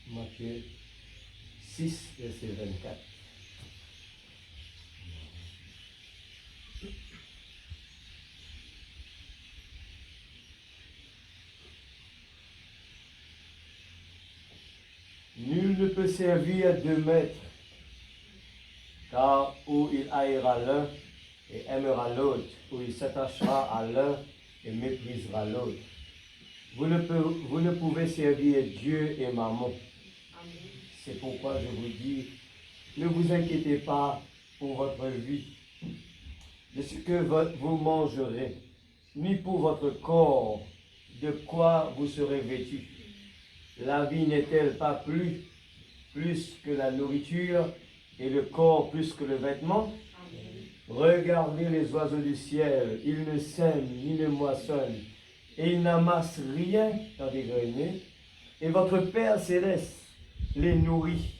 Matthieu 6, verset 24. Nul ne peut servir deux maîtres, car ou il haïra l'un et aimera l'autre, ou il s'attachera à l'un et méprisera l'autre. Vous ne pouvez servir Dieu et Mammon. C'est pourquoi je vous dis, ne vous inquiétez pas pour votre vie, de ce que vous mangerez, ni pour votre corps, de quoi vous serez vêtus. La vie n'est-elle pas plus que la nourriture et le corps plus que le vêtement? Regardez les oiseaux du ciel, ils ne sèment ni ne moissonnent, et ils n'amassent rien dans des greniers, et votre Père céleste les nourrit.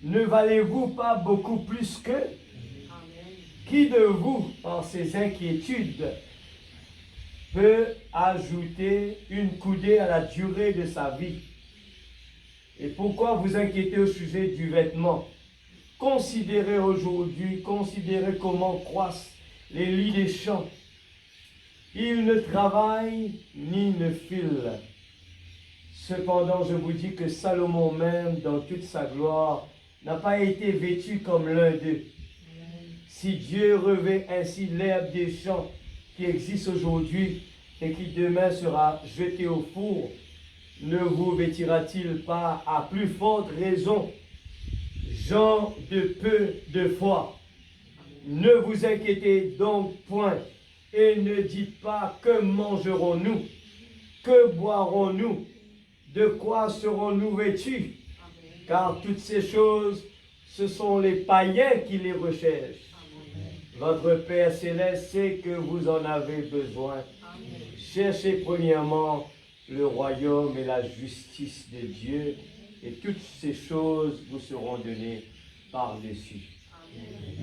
Ne valez-vous pas beaucoup plus qu'eux? Qui de vous, par ses inquiétudes, peut ajouter une coudée à la durée de sa vie? Et pourquoi vous inquiétez au sujet du vêtement? Considérez aujourd'hui, considérez comment croissent les lits des champs. Ils ne travaillent ni ne filent. Cependant, je vous dis que Salomon même, dans toute sa gloire, n'a pas été vêtu comme l'un d'eux. Si Dieu revêt ainsi l'herbe des champs qui existe aujourd'hui et qui demain sera jeté au four, ne vous vêtira-t-il pas à plus forte raison, gens de peu de foi? Ne vous inquiétez donc point et ne dites pas que mangerons-nous, que boirons-nous, de quoi serons-nous vêtus? Car toutes ces choses, ce sont les païens qui les recherchent. Votre Père céleste sait que vous en avez besoin. Cherchez premièrement le royaume et la justice de Dieu, et toutes ces choses vous seront données par-dessus.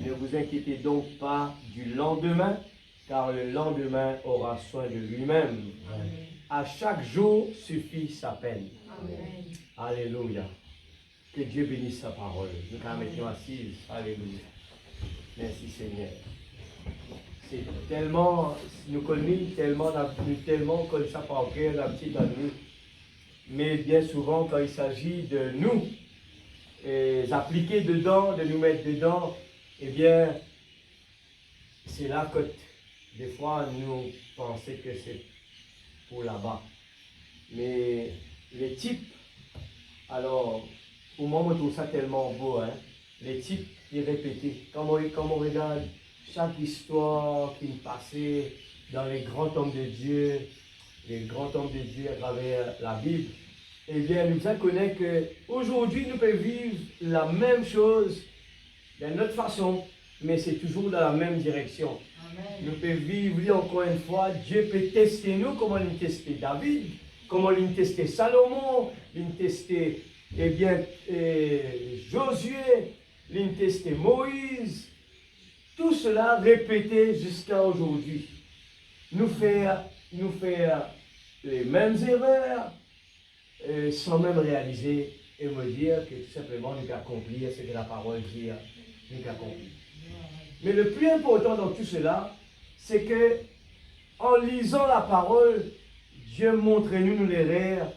Ne vous inquiétez donc pas du lendemain, car le lendemain aura soin de lui-même. À chaque jour suffit sa peine. Amen. Alléluia. Que Dieu bénisse sa parole. Nous quand même étions assises. Alléluia. Merci Seigneur. C'est tellement, nous connaissons tellement comme ça par cœur, la petite à nous. Mais bien souvent, quand il s'agit de nous appliquer dedans, de nous mettre dedans, eh bien, c'est là que des fois nous pensons que c'est pour là-bas. Mais les types, alors, pour moi, je trouve ça tellement beau, hein? Les types, ils répétés. Quand on regarde chaque histoire qui nous passait dans les grands hommes de Dieu, à travers la Bible, eh bien, nous connaissons qu'aujourd'hui, nous pouvons vivre la même chose d'une autre façon, mais c'est toujours dans la même direction. Amen. Nous pouvons vivre, encore une fois, Dieu peut tester nous, comment il testait David, comment il testait Salomon, il testait, eh bien, Josué, il testait Moïse. Tout cela répété jusqu'à aujourd'hui. Nous faire les mêmes erreurs, sans même réaliser et me dire que tout simplement nous accomplir ce que la parole dit, nous accomplir. Mais le plus important dans tout cela, c'est que en lisant la parole, Dieu montre-nous les rêves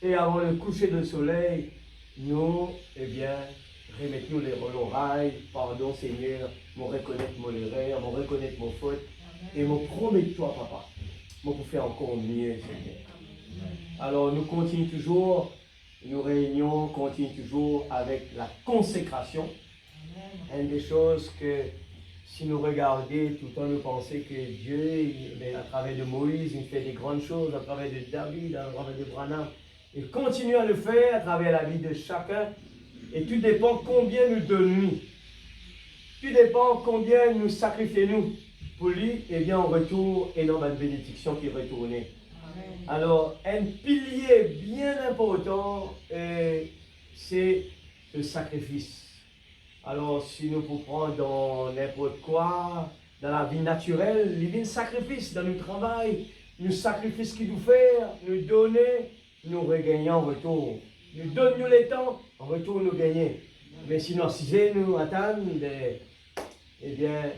et avant le coucher du soleil, nous, eh bien, remettons les l'oreille, pardon Seigneur, me reconnaître mon erreur, me reconnaître mon faute et me promets-toi, papa, me pour faire encore mieux, Seigneur. Alors nous continuons toujours, nos réunions continuent toujours avec la consécration. Une des choses que si nous regardons tout le temps, nous pensons que Dieu, à travers de Moïse, il fait des grandes choses, à travers de David, à travers de Branham, il continue à le faire à travers la vie de chacun. Et tout dépend combien nous donnons. Tout dépend combien nous sacrifions pour lui, et bien en retour, énorme bénédiction qui est retournée. Alors, un pilier bien important, c'est le sacrifice. Alors, si nous pouvons prendre dans n'importe quoi, dans la vie naturelle, il y a un sacrifice dans notre travail, nous sacrifice qu'il nous fait, nous donner, nous regagner en retour. Nous donne-nous le temps, en retour nous gagner. Mais sinon, si nous attendons, eh bien,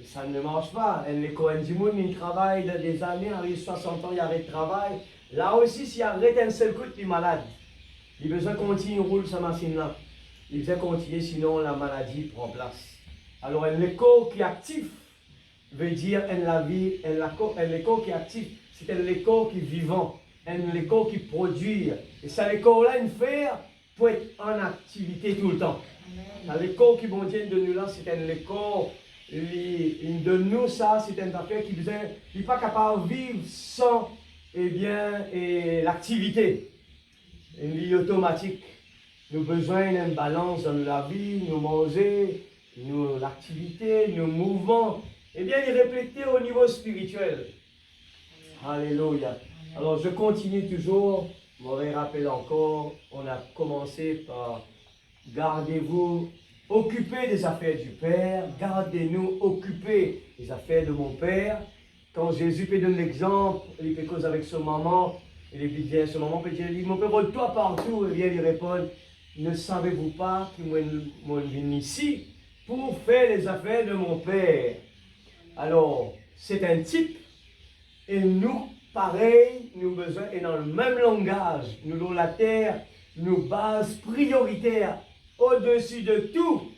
ça ne marche pas. Les Cohen Dimoun, ils travaillent des années, arrivent 60 ans, ils arrêtent de travail. Là aussi, s'ils arrêtent un seul coup, ils sont malades. Ils ont besoin de continuer à rouler sa machine-là. Ils ont besoin de continuer, sinon la maladie prend place. Alors, un écho qui est actif veut dire la vie, un écho qui est actif, c'est un écho qui est vivant, un écho qui produit. Et ça, l'écho-là, une faire pour être en activité tout le temps. L'écho qui bon Dieu de nous là, c'est un écho de nous, ça, c'est une affaire qui n'est pas capable de vivre sans l'activité. Une vie automatique. Nous avons besoin d'une balance dans la vie, nous manger, l'activité, nos mouvements. Eh bien, il est reflété au niveau spirituel. Alléluia. Alors, je continue toujours. Je me rappelle encore, on a commencé par gardez-vous occupés des affaires du Père, gardez-nous occupés des affaires de mon Père. Quand Jésus peut donner l'exemple, il fait cause avec son maman, il dit bien, ce maman peut dire, mon Père, toi partout, et bien il répond, ne savez-vous pas que moi je viens ici pour faire les affaires de mon Père? Alors, c'est un type, et nous, pareil, nous besoin, et dans le même langage, nous dans la terre, nos bases prioritaires, au-dessus de tout,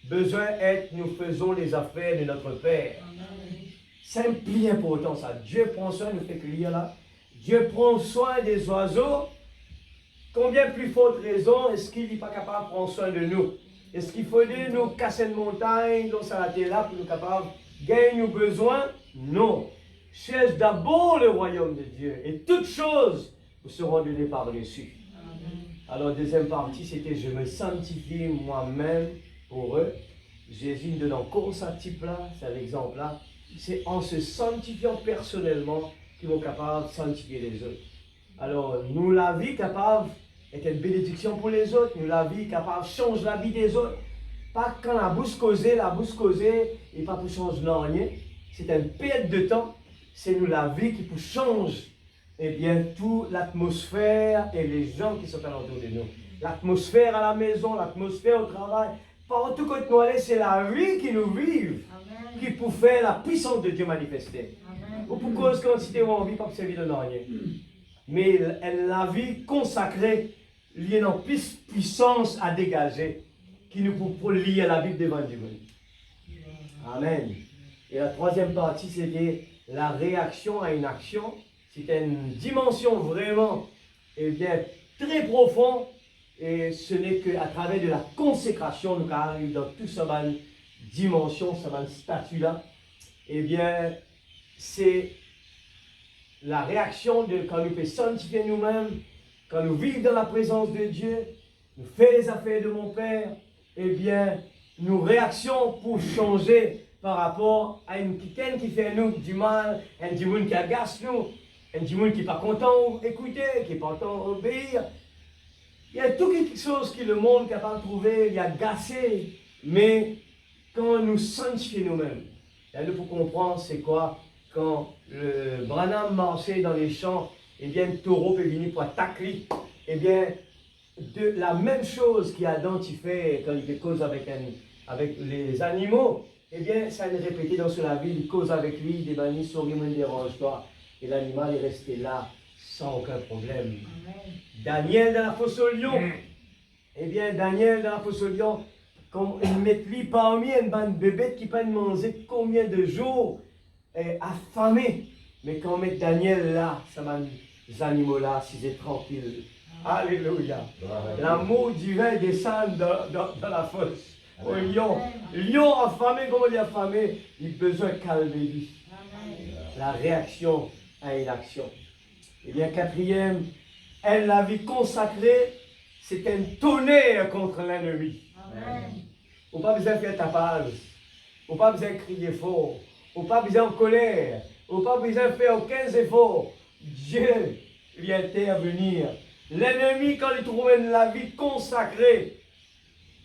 besoin être, nous faisons les affaires de notre Père. C'est un pli important ça. Dieu prend soin, nous fait que lire là. Dieu prend soin des oiseaux. Combien plus forte raison est-ce qu'il n'est pas capable de prendre soin de nous? Est-ce qu'il faudrait nous casser une montagne, dans la terre là, pour nous capables de gagner nos besoins? Non. Cherche d'abord le royaume de Dieu et toutes choses vous seront données par-dessus. Alors, deuxième partie, c'était je me sanctifie moi-même pour eux. Jésus nous donne encore ce type-là, c'est l'exemple-là. C'est en se sanctifiant personnellement qu'ils vont capables de sanctifier les autres. Alors, nous, la vie capable est une bénédiction pour les autres. Nous, la vie capable change la vie des autres. Pas quand la bouche causée, et pas pour changer rien. C'est une perte de temps. C'est nous, la vie qui pour change toute l'atmosphère et les gens qui sont alentour de nous. L'atmosphère à la maison, l'atmosphère au travail. Partout où nous allons, c'est la vie qui nous vive, qui pour faire la puissance de Dieu manifester. Ou pour cause quantité où on vit, pas servir de rien. Mais la vie consacrée, liée dans puissance à dégager, qui nous pour lier à la Bible devant Dieu. Amen. Et la troisième partie, c'était la réaction à une action. C'est une dimension vraiment très profonde. Et ce n'est qu'à travers de la consécration, nous arrivons dans toute cette dimension, cette statut-là. C'est la réaction de quand nous faisons sanctifier nous-mêmes, quand nous vivons dans la présence de Dieu, nous faisons les affaires de mon Père, nous réactions pour changer par rapport à quelqu'un qui fait nous du mal, un démon qui agace nous, un démon qui n'est pas content d'écouter, qui n'est pas content d'obéir. Il y a toutes quelque chose que le monde est capable de trouver, il y a agacé, mais quand nous sanctifions nous-mêmes, nous pour comprendre c'est quoi, quand le Branham marchait dans les champs, le taureau peut venir pour attaquer, de la même chose qu'Adam fait quand il fait cause avec les animaux, ça est répété dans la vie, il cause avec lui, des bannis, souris, ne dérange pas. Et l'animal est resté là, sans aucun problème. Amen. Daniel dans la fosse au lion. Daniel dans la fosse au lion, quand il met lui parmi une bande de bébés qui peut manger combien de jours affamés. Mais quand on met Daniel là, ces animaux-là, c'est tranquille. Alléluia. L'amour divin descend dans la fosse. Au lion. Lion affamé, comment il est affamé? Il a besoin de calmer lui. La réaction à une action. Quatrième, la vie consacrée, c'est un tonnerre contre l'ennemi. On n'a pas besoin de faire tapage. On n'a pas besoin de crier fort. On n'a pas besoin de colère. On n'a pas besoin de faire aucun effort. Dieu vient intervenir. L'ennemi, quand il trouve la vie consacrée,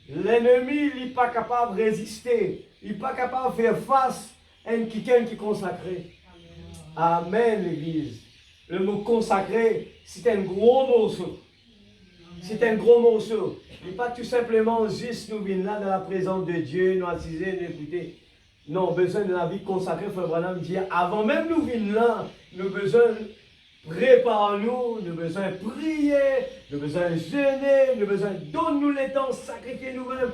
l'ennemi, il n'est pas capable de résister. Il n'est pas capable de faire face à quelqu'un qui est consacré. Amen, l'Église. le mot consacré, c'est un gros morceau. C'est un gros morceau. Il n'est pas tout simplement juste nous venir là dans la présence de Dieu, nous assiser, nous écouter. Non, besoin de la vie consacrée, Frère Branham dit, avant même nous venir là, nous besoin préparer-nous, nous besoin prier, nous besoin jeûner, nous besoin donne-nous les temps, sacrifier nous-mêmes,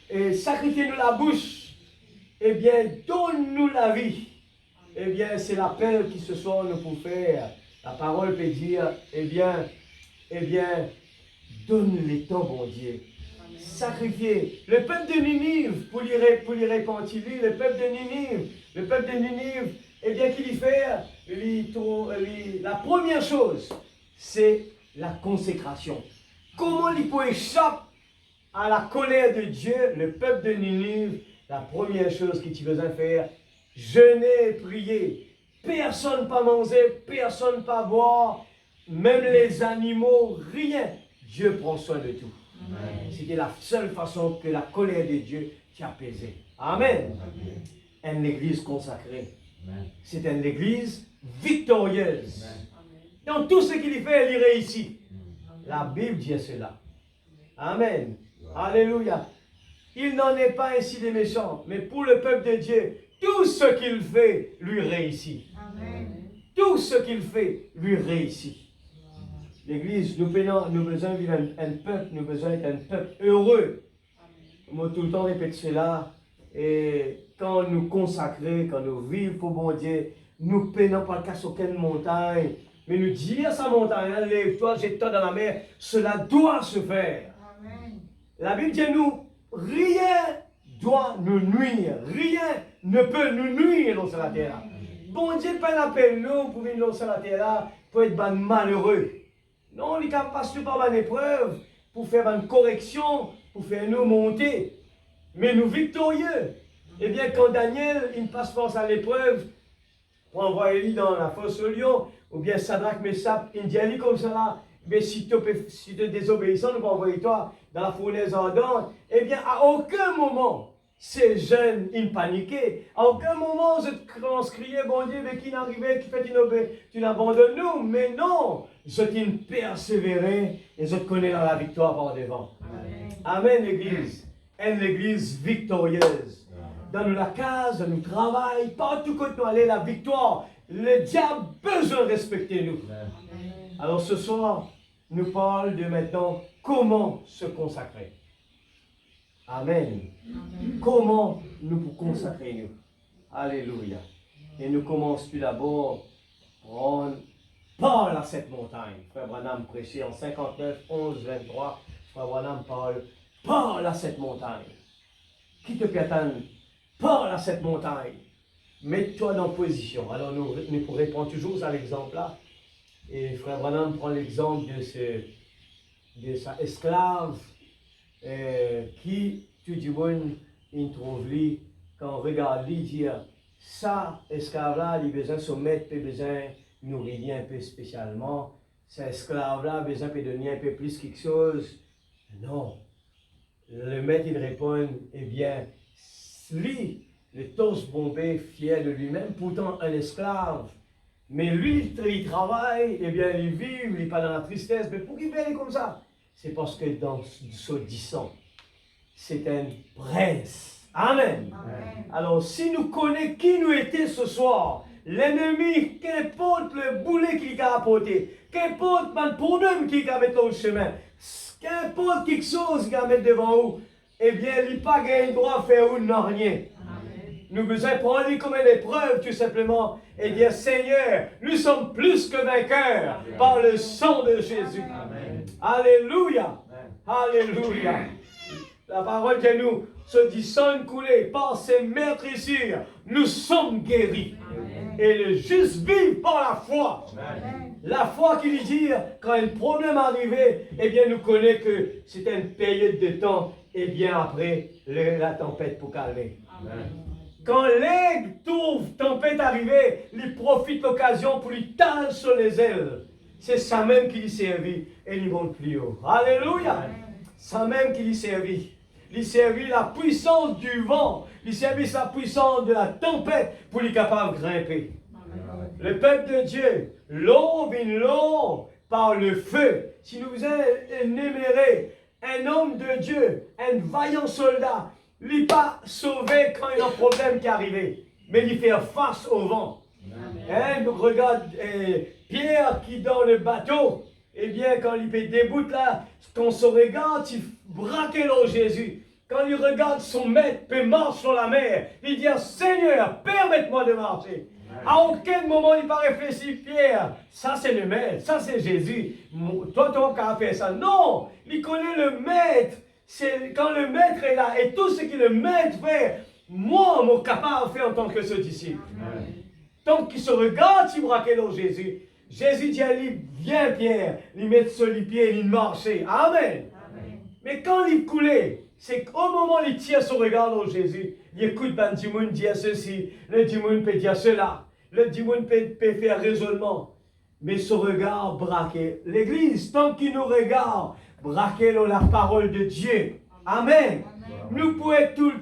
et sacrifier-nous la bouche. Eh bien, donne-nous la vie. Eh bien, c'est l'appel qui ce soir nous pour faire. La parole peut dire, eh bien, donne les temps, bon Dieu. Sacrifier. Le peuple de Ninive, pour les repentir, le peuple de Ninive, eh bien, qu'il y fait, la première chose, c'est la consécration. Comment il peut échapper à la colère de Dieu, le peuple de Ninive, la première chose que tu besoin faire, jeûner et prier. Personne pas manger, personne pas boire, même les animaux, rien. Dieu prend soin de tout. C'était la seule façon que la colère de Dieu t'apaisait. Amen. Une église consacrée. C'est une église victorieuse. Dans tout ce qu'il fait, il réussit. La Bible dit cela. Amen. Alléluia. Il n'en est pas ainsi des méchants, mais pour le peuple de Dieu, tout ce qu'il fait lui réussit. Amen. Tout ce qu'il fait lui réussit. L'Église, nous besoin d'un peuple, nous besoin d'un peuple heureux. Moi, tout le temps, répète cela. Et quand nous consacrons, quand nous vivons pour bon Dieu, nous peinons pas qu'à aucune montagne, mais nous disons à sa montagne, lève-toi, jette-toi dans la mer, cela doit se faire. Amen. La Bible dit nous, rien doit nous nuire, rien ne peut nous nuire dans cette terre. Bon Dieu peine appelle nous pour venir dans cette terre pour être malheureux. Non, il passe par une épreuve pour faire une correction, pour faire nous monter. Mais nous victorieux. Eh bien, quand Daniel, il passe force à l'épreuve, pour envoyer dans la fosse au lion, ou bien Sadrach, Meshach, il dit comme ça là, mais si tu es désobéissant, nous allons envoyer toi dans la fournaise ardente. Eh bien, à aucun moment, ces jeunes, ils paniquaient. À aucun moment, je commence à crier, bon Dieu, mais qui n'arrivait, qui fait tu n'abandonnes nous. Mais non, je t'ai persévéré et je te connais dans la victoire par devant. Amen, Amen l'Église. Une Église victorieuse. Dans la case, dans le travail, partout où nous allons, la victoire. Le diable a besoin de respecter nous. Amen. Alors ce soir, nous parlons de maintenant comment se consacrer. Amen. Amen. Comment nous pour consacrer nous. Alléluia. Et nous commençons tout d'abord prendre parle à cette montagne. Frère Branham prêchait en 59, 11, 23. Frère Branham parle à cette montagne. Qui te peut attendre? Parle à cette montagne. Mets-toi dans position. Alors nous pourrons prendre toujours ça l'exemple là. Et Frère Branham prend l'exemple de sa esclave qui, tout du monde, il trouve lui, quand on regarde lui, dire ça, esclave-là, il a besoin de son maître, il a besoin de nourrir un peu spécialement. Cet esclave-là a besoin de donner un peu plus quelque chose. Non. Le maître, il répond, eh bien, lui, le torse bombé, fier de lui-même, pourtant un esclave. Mais lui, il travaille, eh bien, il vit, il n'est pas dans la tristesse. Mais pour qu'il vienne comme ça? C'est parce que dans ce disant, c'est un prince. Amen. Amen. Alors, si nous connaissons qui nous était ce soir, l'ennemi, qu'importe le boulet qu'il a apporté, qu'importe le problème qu'il a mis au chemin, qu'importe quelque chose qu'il a mis devant nous, eh bien, il n'a pas gagné le droit de faire ou non rien. Nous besoin prendre comme une épreuve, tout simplement, et dire, Seigneur, nous sommes plus que vainqueurs par le sang de Jésus. Amen. Alléluia. Amen. Alléluia. La parole de nous se dit, sang coulé par ses meurtrissures, nous sommes guéris. Amen. Et le juste vit par la foi. Amen. La foi qui lui dit, quand un problème arrivait, eh bien, nous connaissons que c'était une période de temps, et bien après, la tempête pour calmer. Amen. Quand l'aigle trouve tempête arrivée, il profite l'occasion pour lui taler sur les ailes. C'est ça même qui lui servit et il monte plus haut. Alléluia! Ça même qui lui servit. Il servit la puissance du vent. Il servit la puissance de la tempête pour lui capable de grimper. Le peuple de Dieu, l'eau vient l'eau par le feu. Si nous énumérons un homme de Dieu, un vaillant soldat, il n'est pas sauvé quand il y a un problème qui est arrivé, mais il fait face au vent. Hein, regarde Pierre qui dans le bateau, eh bien quand il fait déboute là, quand on se regarde, il braque l'eau Jésus. Quand il regarde son maître, peut marcher sur la mer, il dit Seigneur, permette-moi de marcher. À aucun moment il n'a pas réfléchi, Pierre, ça c'est le maître, ça c'est Jésus. Toi, tu n'as fait ça. Non, il connaît le maître. C'est quand le maître est là et tout ce que le maître fait, moi, mon capable fait en tant que ce disciple. Tant qu'il se regarde, il braque l'eau Jésus. Jésus dit à lui, viens Pierre, il met sur les pieds, il marche. Amen. Mais quand il coulait, c'est qu'au moment où il tire son regard dans Jésus, il écoute ben Dimoun dire ceci, le Dimoun peut dire cela, le Dimoun peut faire raisonnement. Mais son regard braqué. L'Église, tant qu'il nous regarde, braquez la parole de Dieu. Amen. Nous pouvons être tout le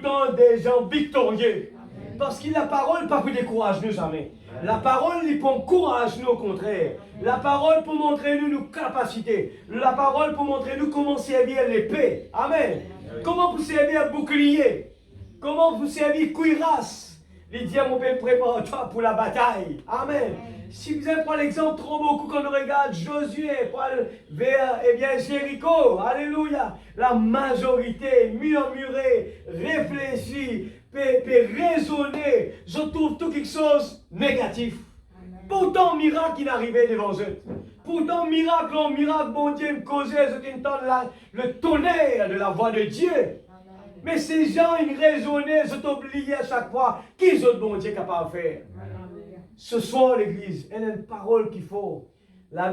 temps des gens victorieux. Parce que la parole, pas pour décourager nous jamais. La parole, il pour courage nous au contraire. La parole pour montrer nous nos capacités. La parole pour montrer nous comment servir l'épée. Amen. Comment vous servir bouclier. Comment vous servir cuirasse. Il dit à mon père, prépare-toi pour la bataille. Amen. Si vous avez pris l'exemple trop beaucoup quand on regarde Josué vers Jéricho. Alléluia. La majorité murmurée, réfléchie, peut raisonner, je trouve tout quelque chose de négatif. Pourtant, miracle qui n'arrivait devant eux. Pourtant, miracle, bon Dieu me causait, je t'entends le tonnerre de la voix de Dieu. Mais ces gens, ils raisonnaient, je t'oubliais à chaque fois, qui est bon Dieu capable de faire. Ce soir, l'Église, elle a une parole qu'il faut.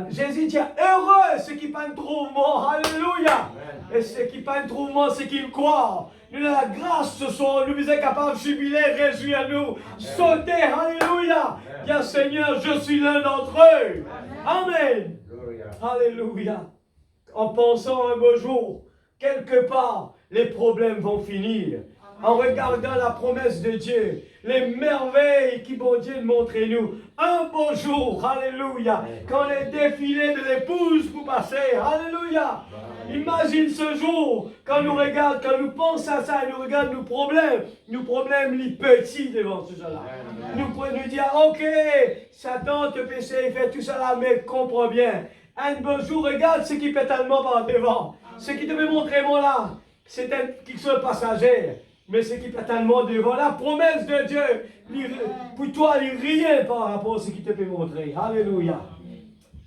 Jésus dit, heureux ceux qui pas un trouvement, alléluia. Et ceux qui pas un trouvement, c'est qu'ils croient. Nous avons la grâce ce soir, nous sommes capables de jubiler, réjouir à nous, sauter, alléluia. Bien Seigneur, je suis l'un d'entre eux. Amen. Alléluia. En pensant un beau jour, quelque part, les problèmes vont finir. En regardant la promesse de Dieu, les merveilles qui vont Dieu montrer nous. Un beau jour, alléluia, quand les défilés de l'épouse vous passez, alléluia. Imagine ce jour, quand nous regarde, quand nous pensons à ça, et nous regarde nos problèmes les petits devant tout cela. Nous pouvons nous dire, ok, Satan te péché, il fait tout cela, mais comprends bien. Un beau jour, regarde ce qui fait tellement par devant. Ce qui te veut montrer moi là, c'est quelque chose de passager. Mais ce qui est tellement devant la promesse de Dieu, pour toi, il n'y a rien par rapport à ce qui te peut montrer. Alléluia.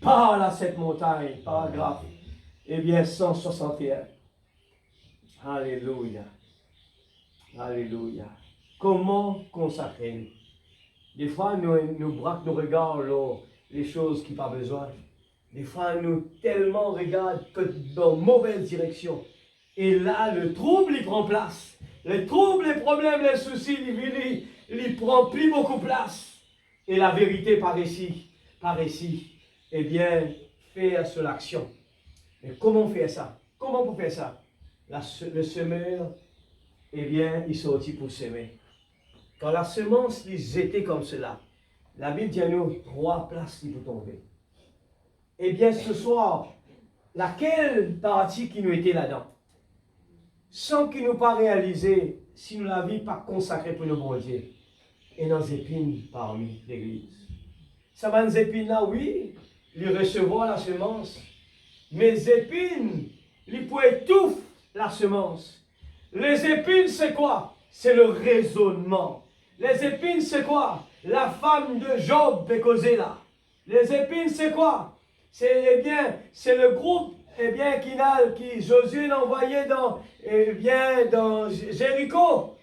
Parle à cette montagne, paragraphe. Eh bien, 161. Alléluia. Alléluia. Comment consacrer? Des fois, nous braquons nos regards les choses qui n'ont pas besoin. Des fois, nous tellement regardons que dans mauvaise direction. Et là, le trouble, il prend place. Les troubles, les problèmes, les soucis, il prend plus beaucoup place. Et la vérité par ici, eh bien, faire sur l'action. Mais comment faire ça? Comment on fait ça? Le semeur, eh bien, il sortit pour semer. Quand la semence est jetée comme cela, la Bible dit à nous 3 places qui peut tomber. Eh bien, ce soir, laquelle partie qui nous était là-dedans? Sans qu'il nous pas réalisé, si nous l'avions pas consacré pour le bon Dieu, et nos épines parmi l'Église. Ça va, nos épines là, oui, ils recevront la semence, mais les épines, ils peuvent étouffer la semence. Les épines, c'est quoi? C'est le raisonnement. Les épines, c'est quoi? La femme de Job peut causer là. Les épines, c'est quoi? C'est le groupe qui Josué l'a envoyé dans Jéricho.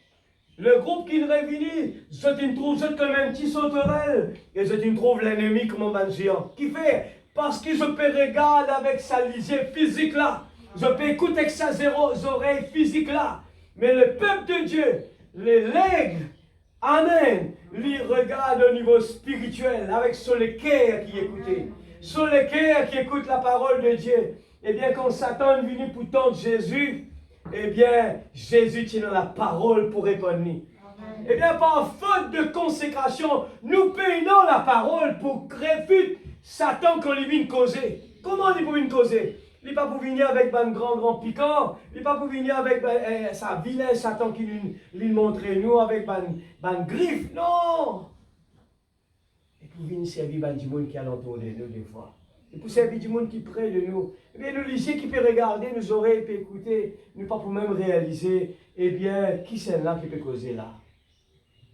Le groupe qui est revenu, je te trouve comme un petit sauterelle, et je te trouve l'ennemi comme un géant. Qui fait? Parce que je peux regarder avec sa lisière physique là, je peux écouter avec ses oreilles physiques là, mais le peuple de Dieu, les legs, amen, lui regarde au niveau spirituel, avec sur le cœur qui écoutait, sur le cœur qui écoute la parole de Dieu. Eh bien, quand Satan est venu pour tenter Jésus, eh bien, Jésus tient la parole pour répondre. Eh bien, par faute de consécration, nous peignons la parole pour réfuter Satan quand il vient causer. Comment il peut causer? Il n'est pas pour venir avec un grand piquant. Il n'est pas pour venir avec sa vilain Satan qui lui montre nous avec un griffe. Non! Et pour venir servir du monde qui est alentour de nous des fois. Et pour servir du monde qui est près de nous. Eh bien, le lycée qui peut regarder, nous oreilles, peut écouter, nous pas pour même réaliser, eh bien, qui c'est là qui peut causer là?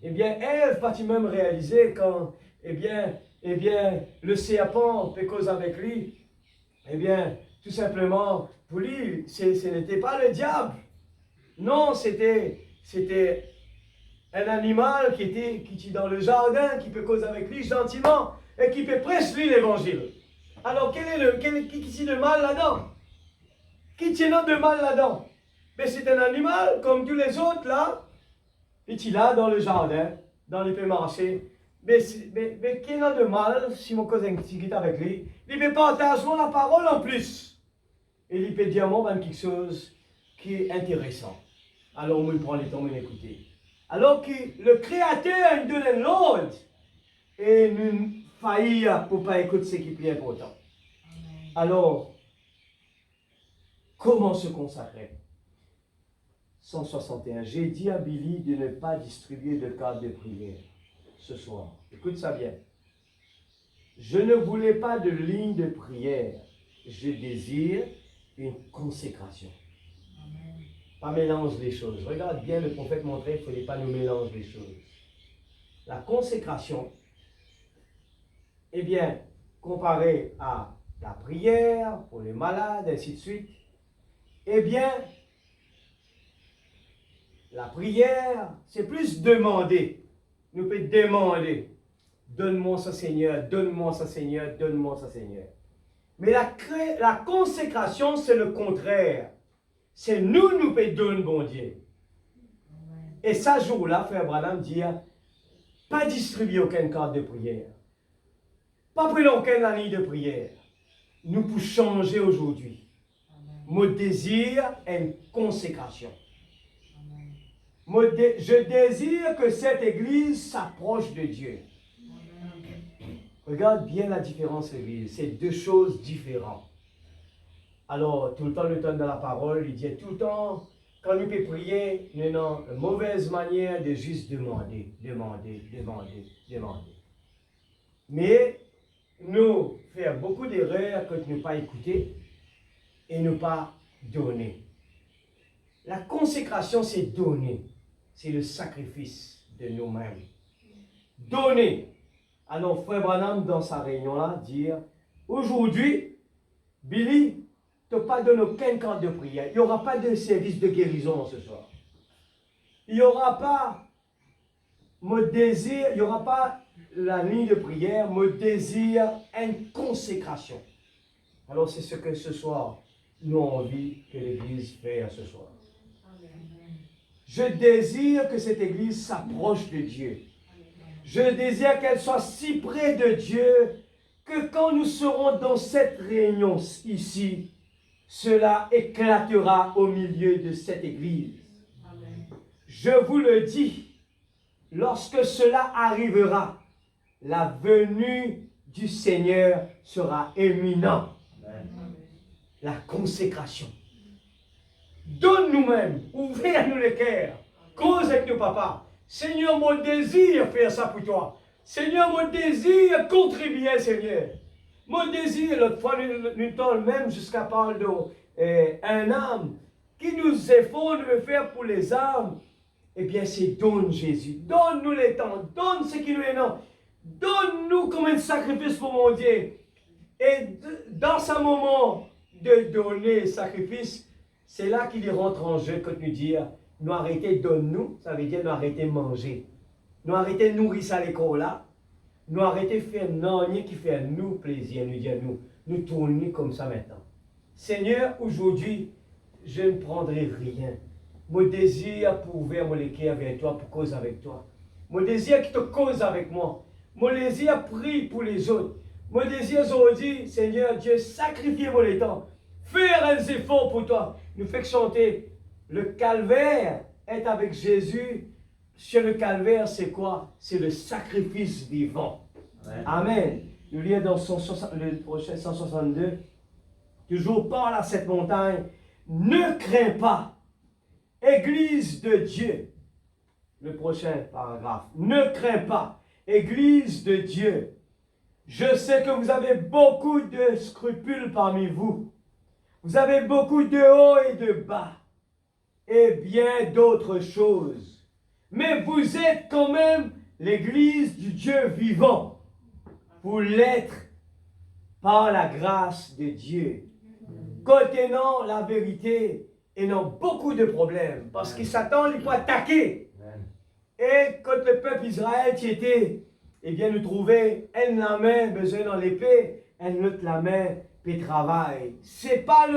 Eh bien, Ève pas-tu même réaliser quand, eh bien, le serpent peut causer avec lui? Eh bien, tout simplement, pour lui, ce n'était pas le diable. Non, c'était un animal qui était dans le jardin, qui peut causer avec lui gentiment, et qui peut prêcher lui l'évangile. Alors, qui est de mal là-dedans? Qui tient de mal là-dedans? Mais c'est un animal, comme tous les autres là, et il est là dans le jardin, dans les marchés. Mais qui a de mal, si mon cousin est avec lui, il peut partager la parole en plus. Et il peut dire moi quelque chose qui est intéressant. Alors, on prend le temps d'écouter. Alors que le Créateur nous donne l'ordre et nous faillir pour ne pas écouter ce qui est plus important. Alors, comment se consacrer? 161. J'ai dit à Billy de ne pas distribuer de cartes de prière ce soir. Écoute ça bien. Je ne voulais pas de ligne de prière. Je désire une consécration. Amen. Pas mélange les choses. Regarde bien, le prophète montrait qu'il ne fallait pas nous mélanger les choses. La consécration, eh bien, comparée à la prière pour les malades, ainsi de suite, eh bien, la prière, c'est plus demander. Nous pouvons demander. Donne-moi ça, Seigneur, donne-moi ça, Seigneur, donne-moi ça, Seigneur. Mais la consécration, c'est le contraire. C'est nous pouvons donner, bon Dieu. Et ce jour-là, Frère Branham dit, pas distribuer aucune carte de prière. Pas prendre aucune année de prière. Nous pouvons changer aujourd'hui. Mon désir est une consécration. Je désire que cette église s'approche de Dieu. Regarde bien la différence, l'église. C'est deux choses différentes. Alors, tout le temps de la parole, il dit tout le temps, quand nous pouvons prier, nous avons une mauvaise manière de juste demander. Mais, nous faisons beaucoup d'erreurs quand nous ne pas écouter et ne pas donner. La consécration, c'est donner. C'est le sacrifice de nous-mêmes. Donner. Alors, Frère Branham, dans sa réunion-là, dire, aujourd'hui, Billy, tu n'as pas donné aucune carte de prière. Il n'y aura pas de service de guérison ce soir. Il n'y aura pas mon désir, il n'y aura pas la ligne de prière, mon désir, une consécration. Alors, c'est ce que ce soir, nous avons envie que l'Église fasse ce soir. Je désire que cette Église s'approche de Dieu. Je désire qu'elle soit si près de Dieu que quand nous serons dans cette réunion ici, cela éclatera au milieu de cette Église. Amen. Je vous le dis, lorsque cela arrivera, la venue du Seigneur sera imminente. La consécration. Donne nous-mêmes, ouvrez-nous le cœur, cause avec nos papas. Seigneur, mon désir faire ça pour toi. Seigneur, mon désir contribuer, Seigneur. Mon désir, l'autre fois, nous sommes même jusqu'à parler d'un âme qui nous efforce de le faire pour les âmes. Eh bien, c'est donne Jésus. Donne-nous les temps. Donne ce qui nous est non. Donne-nous comme un sacrifice pour mon Dieu. Et dans ce moment de donner sacrifice, c'est là qu'il rentre en jeu quand nous dit nous arrêter donne-nous, ça veut dire nous arrêter manger. Nous arrêter nourrir ça à l'école là. Nous arrêter faire non, qui fait nous plaisir, nous dire nous tourner comme ça maintenant. Seigneur, aujourd'hui, je ne prendrai rien. Mon désir pour ouvrir mon cœur vers toi, pour cause avec toi. Mon désir qui te cause avec moi. Mon désir prie pour les autres. Mon désir aujourd'hui, Seigneur Dieu, sacrifiez-moi les temps. Faire un effort pour toi. Nous fait chanter. Le calvaire est avec Jésus sur le calvaire, c'est quoi? C'est le sacrifice vivant. Amen. Amen. Nous lisons dans le prochain 162. Toujours parle à cette montagne. Ne crains pas, Église de Dieu. Le prochain paragraphe. Ne crains pas, Église de Dieu. Je sais que vous avez beaucoup de scrupules parmi vous. Vous avez beaucoup de hauts et de bas. Et bien d'autres choses. Mais vous êtes quand même l'Église du Dieu vivant. Vous l'êtes par la grâce de Dieu. Contenant la vérité et non beaucoup de problèmes. Parce qu'il s'attend, il faut attaquer. Et quand le peuple Israël qui était, eh bien, nous trouvait, elle la main besoin dans l'épée, elle l'autre la main peut travail. C'est pas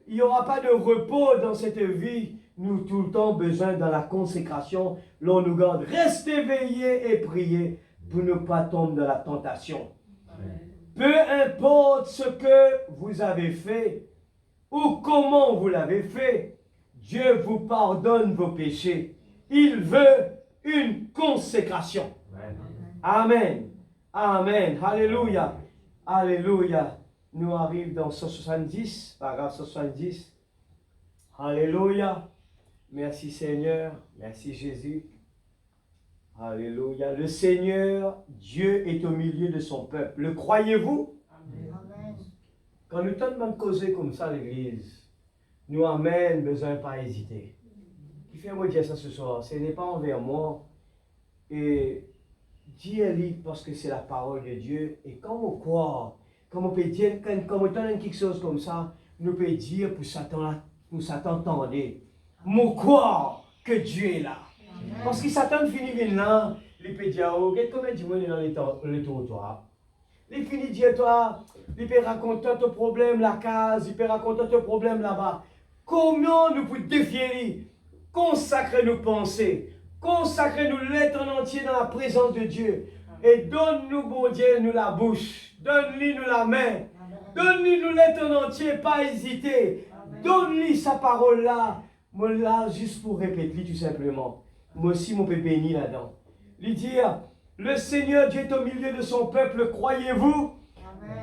il n'y aura pas de repos dans cette vie. Nous tout le temps besoin dans la consécration. L'on nous garde. Restez veillés et priez pour ne pas tomber dans la tentation. Amen. Peu importe ce que vous avez fait ou comment vous l'avez fait, Dieu vous pardonne vos péchés. Il veut une consécration. Amen. Amen. Alléluia. Alléluia. Nous arrivons dans 170, paragraphe 170. Alléluia. Merci Seigneur. Merci Jésus. Alléluia. Le Seigneur, Dieu est au milieu de son peuple. Le croyez-vous? Amen. Quand nous tentons de causer comme ça l'Église, nous amène, besoin pas hésiter. Qui fait moi dire ça ce soir? Ce n'est pas envers moi. Et dis-le parce que c'est la parole de Dieu. Et quand on croit, comme on peut dire, quand on entend quelque chose comme ça, nous peut dire pour Satan tendez. Mon croire que Dieu est là. Amen. Parce que Satan finit là, il peut dire, oh, regarde combien de monde dans le trottoir. Il finit dire, toi, il peut raconter ton problème la case, il peut raconter ton problème là-bas. Comment nous pouvons défier, consacrer nos pensées, consacrer nos lettres en entier dans la présence de Dieu. Et donne-nous, bon Dieu, nous la bouche, donne-lui nous la main, donne-lui nous lettres en entier, pas hésiter. Donne-lui sa parole là. Moi là, juste pour répéter tout simplement. Moi aussi, mon peut béni là-dedans. Lui dire, le Seigneur Dieu est au milieu de son peuple, croyez-vous?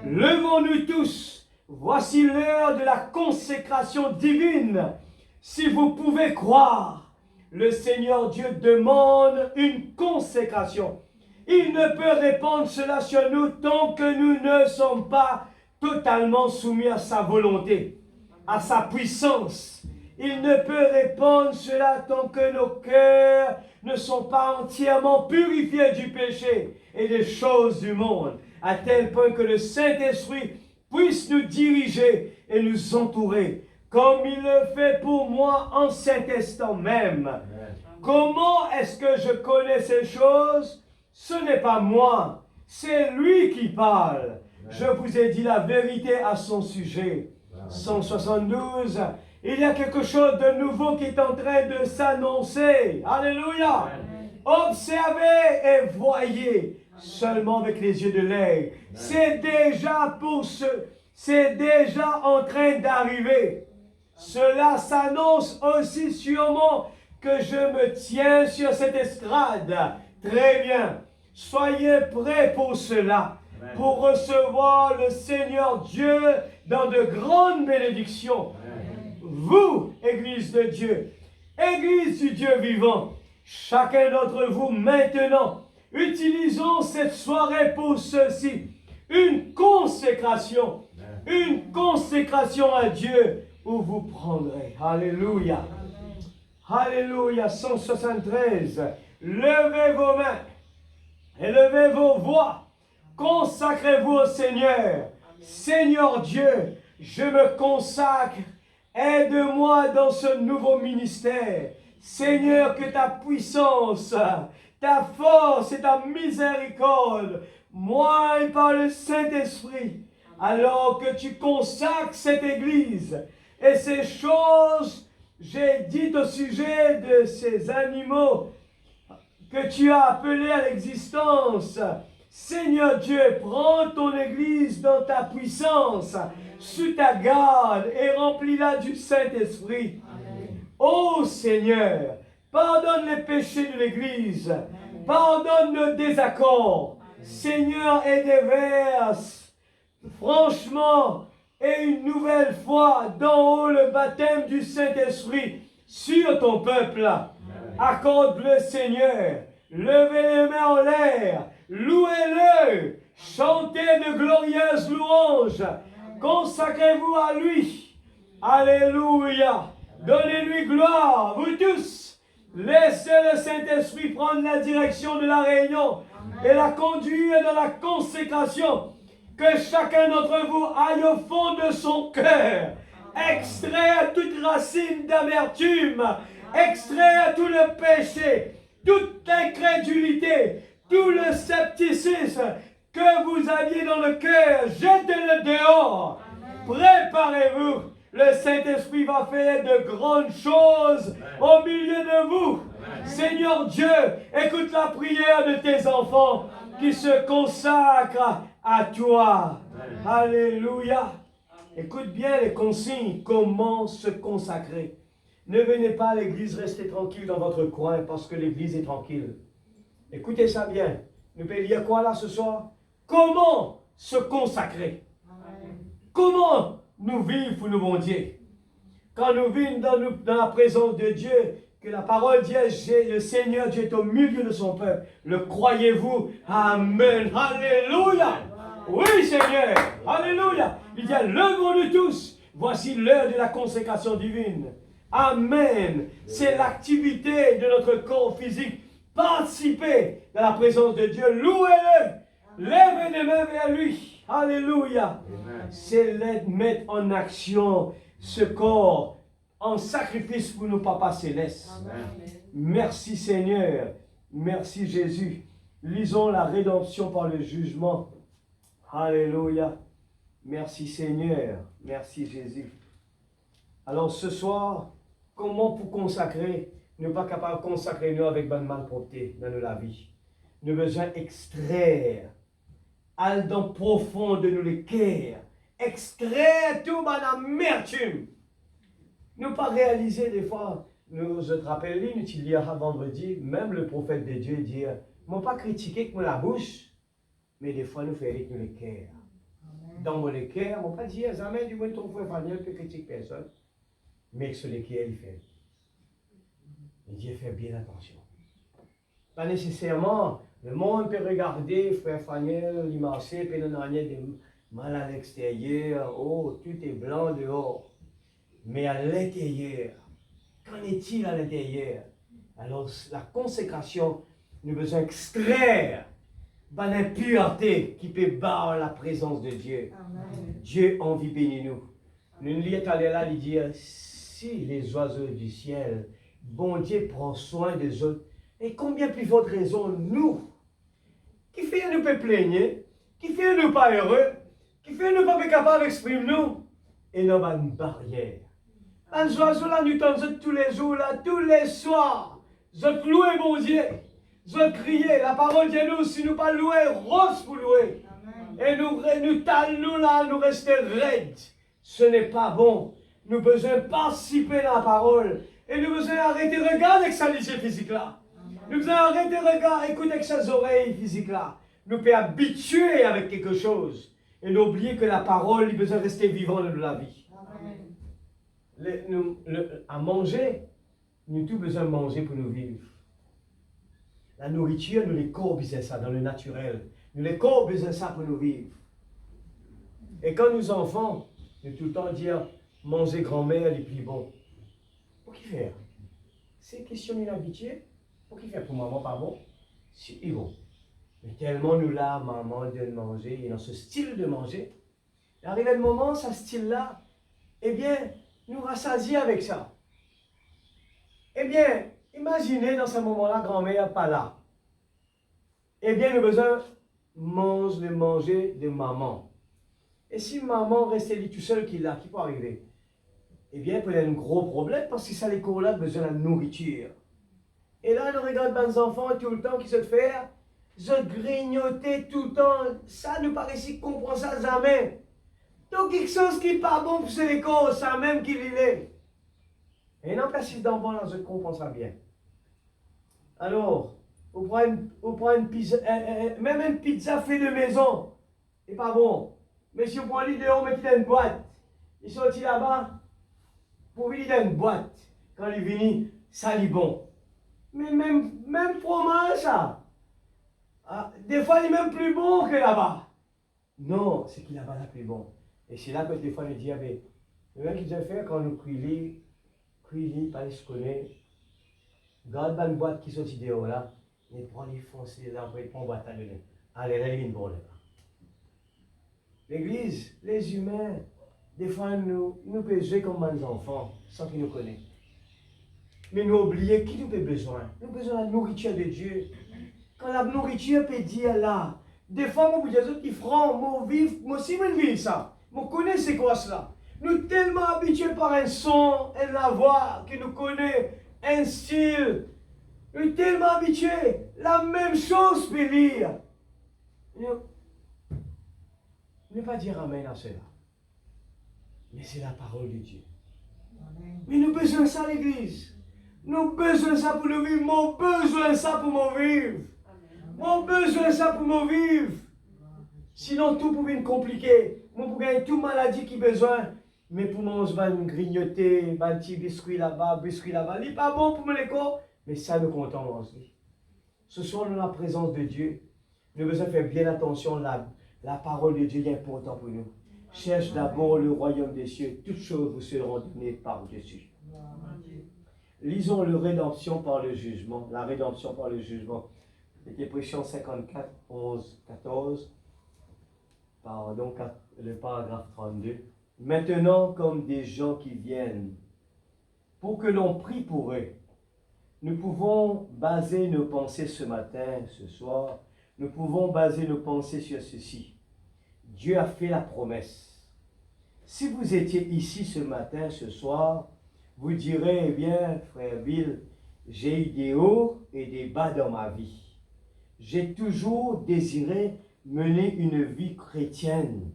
Levons-nous tous. Voici l'heure de la consécration divine. Si vous pouvez croire, le Seigneur Dieu demande une consécration. Il ne peut répandre cela sur nous tant que nous ne sommes pas totalement soumis à sa volonté, à sa puissance. Il ne peut répandre cela tant que nos cœurs ne sont pas entièrement purifiés du péché et des choses du monde, à tel point que le Saint-Esprit puisse nous diriger et nous entourer, comme il le fait pour moi en cet instant même. Amen. Comment est-ce que je connais ces choses? Ce n'est pas moi, c'est lui qui parle. Amen. Je vous ai dit la vérité à son sujet. Amen. 172. Il y a quelque chose de nouveau qui est en train de s'annoncer. Alléluia. Amen. Observez et voyez seulement avec les yeux de l'œil. C'est déjà en train d'arriver. Cela s'annonce aussi sûrement que je me tiens sur cette estrade. Très bien. Soyez prêts pour cela. Amen. Pour recevoir le Seigneur Dieu dans de grandes bénédictions. Amen. Vous, Église de Dieu, Église du Dieu vivant, chacun d'entre vous maintenant, utilisons cette soirée pour ceci. Une consécration à Dieu où vous prendrez. Alléluia. Alléluia. 173. Levez vos mains et levez vos voix. Consacrez-vous au Seigneur. Seigneur Dieu, je me consacre. Aide-moi dans ce nouveau ministère. Seigneur, que ta puissance, ta force et ta miséricorde, moi et par le Saint-Esprit, alors que tu consacres cette Église et ces choses, j'ai dit au sujet de ces animaux que tu as appelés à l'existence. Seigneur Dieu, prends ton Église dans ta puissance, sous ta garde et remplis-la du Saint-Esprit. Ô Seigneur, Pardonne les péchés de l'Église. Pardonne nos désaccords. Seigneur, et déverse, franchement, et une nouvelle fois, d'en haut le baptême du Saint-Esprit sur ton peuple. Accorde-le, Seigneur. Levez les mains en l'air. Louez-le. Chantez de glorieuses louanges. Consacrez-vous à lui. Alléluia. Donnez-lui gloire, vous tous. Laissez le Saint-Esprit prendre la direction de la réunion et la conduire dans la consécration. Que chacun d'entre vous aille au fond de son cœur, extraire toute racine d'amertume, extraire tout le péché, toute incrédulité, tout le scepticisme que vous aviez dans le cœur. Jetez-le dehors. Préparez-vous. Le Saint-Esprit va faire de grandes choses au milieu de vous. Seigneur Dieu, écoute la prière de tes enfants qui se consacrent à toi. Alléluia. Écoute bien les consignes. Comment se consacrer. Ne venez pas à l'église, restez tranquille dans votre coin parce que l'église est tranquille. Écoutez ça bien. Nous pouvons lire quoi là ce soir? Comment se consacrer? Comment nous vivre pour nous, bon Dieu? Quand nous vivons dans la présence de Dieu, que la parole dit, le Seigneur Dieu est au milieu de son peuple. Le croyez-vous? Amen. Alléluia. Oui, Seigneur. Alléluia. Il dit, levons-nous tous. Voici l'heure de la consécration divine. Amen. C'est l'activité de notre corps physique. Participez dans la présence de Dieu. Louez-le. Levez les mains vers lui. Alléluia. C'est mettre en action ce corps en sacrifice pour nos papas célestes. Amen. Merci Seigneur. Merci Jésus. Lisons la rédemption par le jugement. Alléluia. Merci Seigneur. Merci Jésus. Alors ce soir, comment pour consacrer? Nous ne sommes pas capables de consacrer nous avec bonne malpropreté dans la vie. Nous avons besoin d'extraire, aller dans le profond de nous les cœurs, extraire tout dans l'amertume. Nous pas réaliser des fois, nous te rappelons, nous tu liras vendredi, même le prophète de Dieu dit, moi pas critiquer avec la bouche, mais des fois nous faisons avec nous les cœurs. Dans mon cœur, on pas dire, jamais du moins ton frère Faniel peut critiquer personne, mais sur les cœurs il fait. Et Dieu fait bien attention. Pas nécessairement, le monde peut regarder, frère Faniel, il marchait, puis il y a des mal à l'extérieur, oh, tout est blanc dehors. Mais à l'intérieur, qu'en est-il à l'intérieur? Alors, la consécration, nous devons extraire l'impureté qui peut barrer la présence de Dieu. Amen. Dieu envie bénir nous. Nous ne lisons là, il dit, si les oiseaux du ciel, bon Dieu prend soin des autres, et combien plus forte raison, nous, qui fait nous peut plaigner, qui fait nous pas heureux, qui fait nous pas capables d'exprimer nous, et nous avons une barrière. Les oiseaux là, nous t'entendons tous les jours, là, tous les soirs, je louer mon Dieu, je crier, la parole de nous, si nous pas louer, rose pour louer. Amen. Et nous talons là, nous rester raides. Ce n'est pas bon. Nous besoin participer à la parole. Et nous besoin arrêter de regarder avec sa lycée physique là. Nous besoin arrêter de regarder, écouter avec ses oreilles physiques là. Nous pouvons habituer avec quelque chose. Et n'oublier que la parole, il besoin rester vivant dans la vie. À manger, nous avons besoin de manger pour nous vivre. La nourriture, nous les corps besoin ça dans le naturel. Nous les corps besoin ça pour nous vivre. Et quand nous enfants, nous tout le temps dire manger grand-mère les plus bons. Pour qui faire? C'est question d'inhabitué. Pour qui faire pour maman pas bon? C'est bon. Mais tellement nous là, maman donne manger, et dans ce style de manger, arrivé le moment, ce style-là, eh bien, nous rassasier avec ça. Eh bien, imaginez dans ce moment-là, grand-mère pas là. Eh bien, nous avons besoin de manger de maman. Et si maman restait tout seul qui là, qui peut arriver? Eh bien, il peut y avoir un gros problème parce que ça, les cours-là, besoin de la nourriture. Et là, nous regardons les enfants tout le temps qui se font, se grignoter tout le temps. Ça nous paraît si comprend ça jamais. Donc, quelque chose qui n'est pas bon pour ces corps, ça même qu'il est. Et non, pas si d'enfants là, je comprends ça bien. Alors, on prend une pizza, même une pizza faite de maison, c'est pas bon. Mais si on prend l'idée, on met dans une boîte, il sortit là-bas, pour venir dans une boîte, quand il vient, ça lit bon. Mais même fromage, ça, des fois, il est même plus bon que là-bas. Non, c'est qu'il là-bas, là, plus bon. Et c'est là que des fois, on dit, mais le mec qui doit faire quand nous crions, pas les se connaît, garde une boîte qui sortit dehors là, et prend les foncés là, et prend boîte à donner. Allez, là, il est bon là. L'église, les humains, des fois, nous pouvons jouer comme des enfants, sans qu'ils nous connaissent. Mais nous oublions qui nous a besoin. Nous avons besoin de la nourriture de Dieu. Quand la nourriture peut dire là, des fois, moi, vous dites qui feront, moi, vivre, moi aussi, je vis ça. Moi, je connais c'est quoi cela. Nous sommes tellement habitués par un son, une voix, qui nous connaît, un style. Nous sommes tellement habitués. La même chose peut lire. Ne pas dire amen à cela. Mais c'est la parole de Dieu. Amen. Mais nous avons besoin de ça, l'église. Nous avons besoin de ça pour nous vivre. Moi, besoin de ça pour mon vivre. Moi, besoin de ça pour mon vivre. Sinon, tout pouvait être compliqué. Moi, pour gagner toute maladie qui besoin. Mais pour manger, un grignoter, un petit biscuit là-bas, biscuit là-bas. Il n'est pas bon pour mon école. Mais ça, nous comptons manger. Ce soir, dans la présence de Dieu, nous avons besoin de faire bien attention. La parole de Dieu est importante pour nous. Cherche d'abord le royaume des cieux. Toutes choses vous seront données par-dessus. Lisons la rédemption par le jugement. La rédemption par le jugement. Dépression 54, 11, 14. Pardon, le paragraphe 32. Maintenant, comme des gens qui viennent, pour que l'on prie pour eux, nous pouvons baser nos pensées ce matin, ce soir, nous pouvons baser nos pensées sur ceci. Dieu a fait la promesse. Si vous étiez ici ce matin, ce soir, vous direz, eh bien, frère Bill, j'ai eu des hauts et des bas dans ma vie. J'ai toujours désiré mener une vie chrétienne.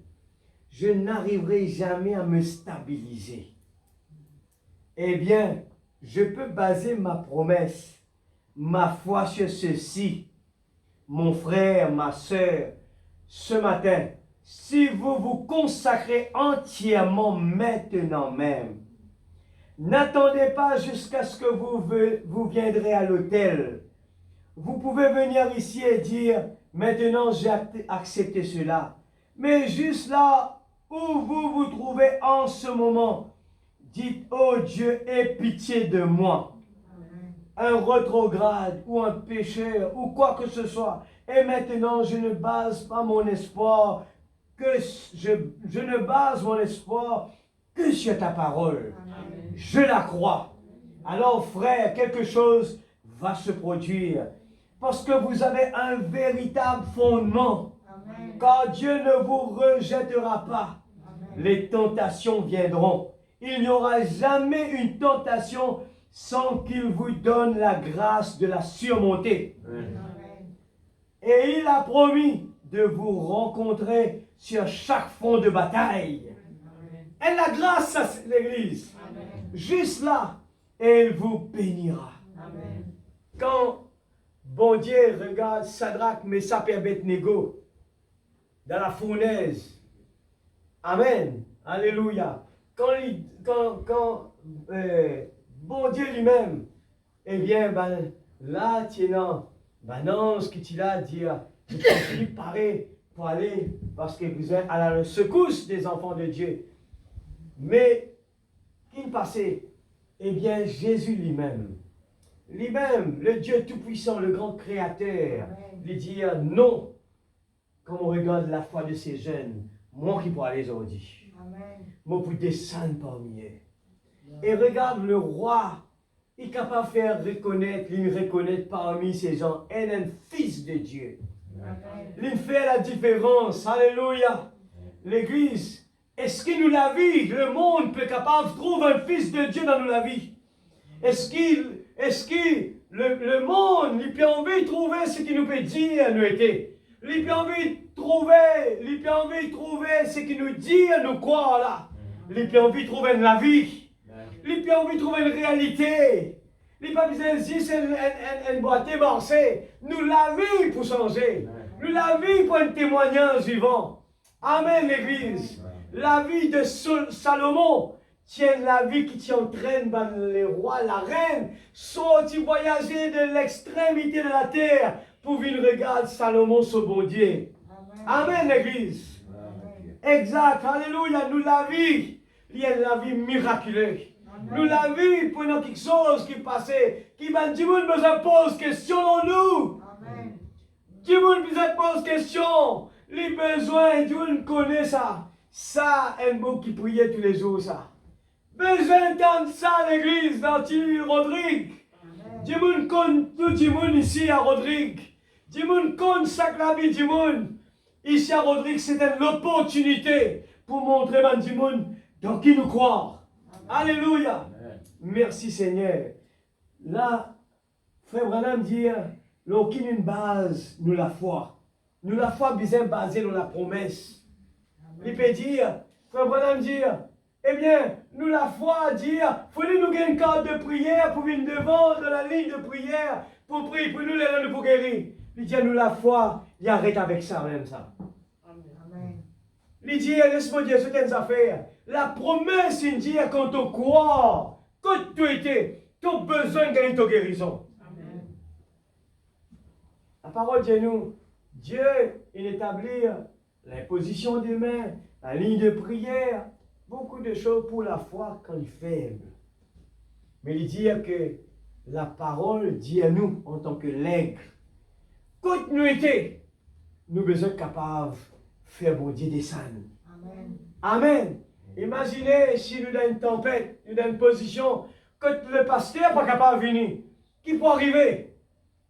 Je n'arriverai jamais à me stabiliser. Eh bien, je peux baser ma promesse, ma foi sur ceci. Mon frère, ma soeur, ce matin, si vous vous consacrez entièrement maintenant même, n'attendez pas jusqu'à ce que vous viendrez à l'autel. Vous pouvez venir ici et dire, maintenant j'ai accepté cela. Mais juste là où vous vous trouvez en ce moment, dites, oh Dieu, aie pitié de moi. Un rétrograde ou un pécheur ou quoi que ce soit. Et maintenant, je ne base pas mon espoir, je ne base mon espoir que sur ta parole. Amen. Je la crois. Alors, frère, quelque chose va se produire. Parce que vous avez un véritable fondement. Amen. Car Dieu ne vous rejettera pas. Amen. Les tentations viendront. Il n'y aura jamais une tentation sans qu'il vous donne la grâce de la surmonter. Amen. Et il a promis de vous rencontrer sur chaque front de bataille. Amen. Et la grâce à l'Église, amen, juste là, elle vous bénira. Amen. Quand bon Dieu regarde Sadrach, Meshach et Abednego dans la fournaise, amen, alléluia. Quand bon Dieu lui-même, eh bien, ben, là, tiens, ben non, ce que tu as dit, je suis paré pour aller, parce que vous êtes à la secousse des enfants de Dieu. Mais, qui passait? Eh bien, Jésus lui-même, le Dieu Tout-Puissant, le grand Créateur, lui dit non, comme on regarde la foi de ces jeunes, moi qui pourrais aller aujourd'hui, moi pour descendre parmi eux. Et regarde le roi, il est capable de faire reconnaître parmi ces gens un fils de Dieu. Amen. Il fait la différence. Alléluia. L'Église, est-ce que nous la vie, le monde peut capable de trouver un fils de Dieu dans la vie? Est-ce que le monde, il peut envie de trouver ce qu'il nous peut dire, nous été? Il peut envie de trouver ce qu'il nous dit, nous croire là. Il peut envie de trouver la vie. Il peut envie de trouver une réalité. Il n'y a pas besoin de dire c'est une boîte émancée. Nous la vie pour changer. Nous la vie pour un témoignage vivant. Amen, l'Église. La vie de Salomon tient la vie qui t'entraîne dans les rois, la reine. Sorti voyager de l'extrémité de la terre pour venir regarder Salomon, ce bon Dieu. Amen, l'Église. Exact. Alléluia. Nous la vie. Il y a la vie miraculeuse. Nous la vie pour nous quelque chose qui passait. Qui m'a dit, vous besoin pose question en nous. Amen. Dieu vous besoin pose question. Les besoins, Dieu nous connaît ça. Ça, un mot qui priait tous les jours, ça. Besoin d'entendre ça, l'église, dans Rodrigue. Dieu nous connaît tout le monde ici à Rodrigue. Dieu nous connaît chaque la vie du monde. Ici à Rodrigue, c'était l'opportunité pour montrer à du monde dans qui nous croire. Alléluia. Amen. Merci Seigneur. Là, Frère Branham dit, l'aucune base, nous la foi. Nous la foi bien basée dans la promesse. Amen. Il peut dire, Frère Branham dit, eh bien, nous la foi dire, faut-il nous gagner une carte de prière pour venir devant de la ligne de prière pour prier pour nous les pour guérir. Il dit, nous la foi, il arrête avec ça même ça. Amen. Il dit, laisse-moi dire certaines affaires. La promesse, il dit, quand tu crois, quand tu étais, tu as besoin de gagner ta guérison. Amen. La parole de nous, Dieu, il établit l'imposition des mains, la ligne de prière, beaucoup de choses pour la foi quand il est faible. Mais il dit que la parole dit à nous, en tant que l'aigle, quand nous étions, nous besoin capables de faire bon Dieu descendre. Amen. Amen. Imaginez si nous dans une tempête, nous dans une position, que le pasteur n'est pas capable de venir. Qui peut arriver?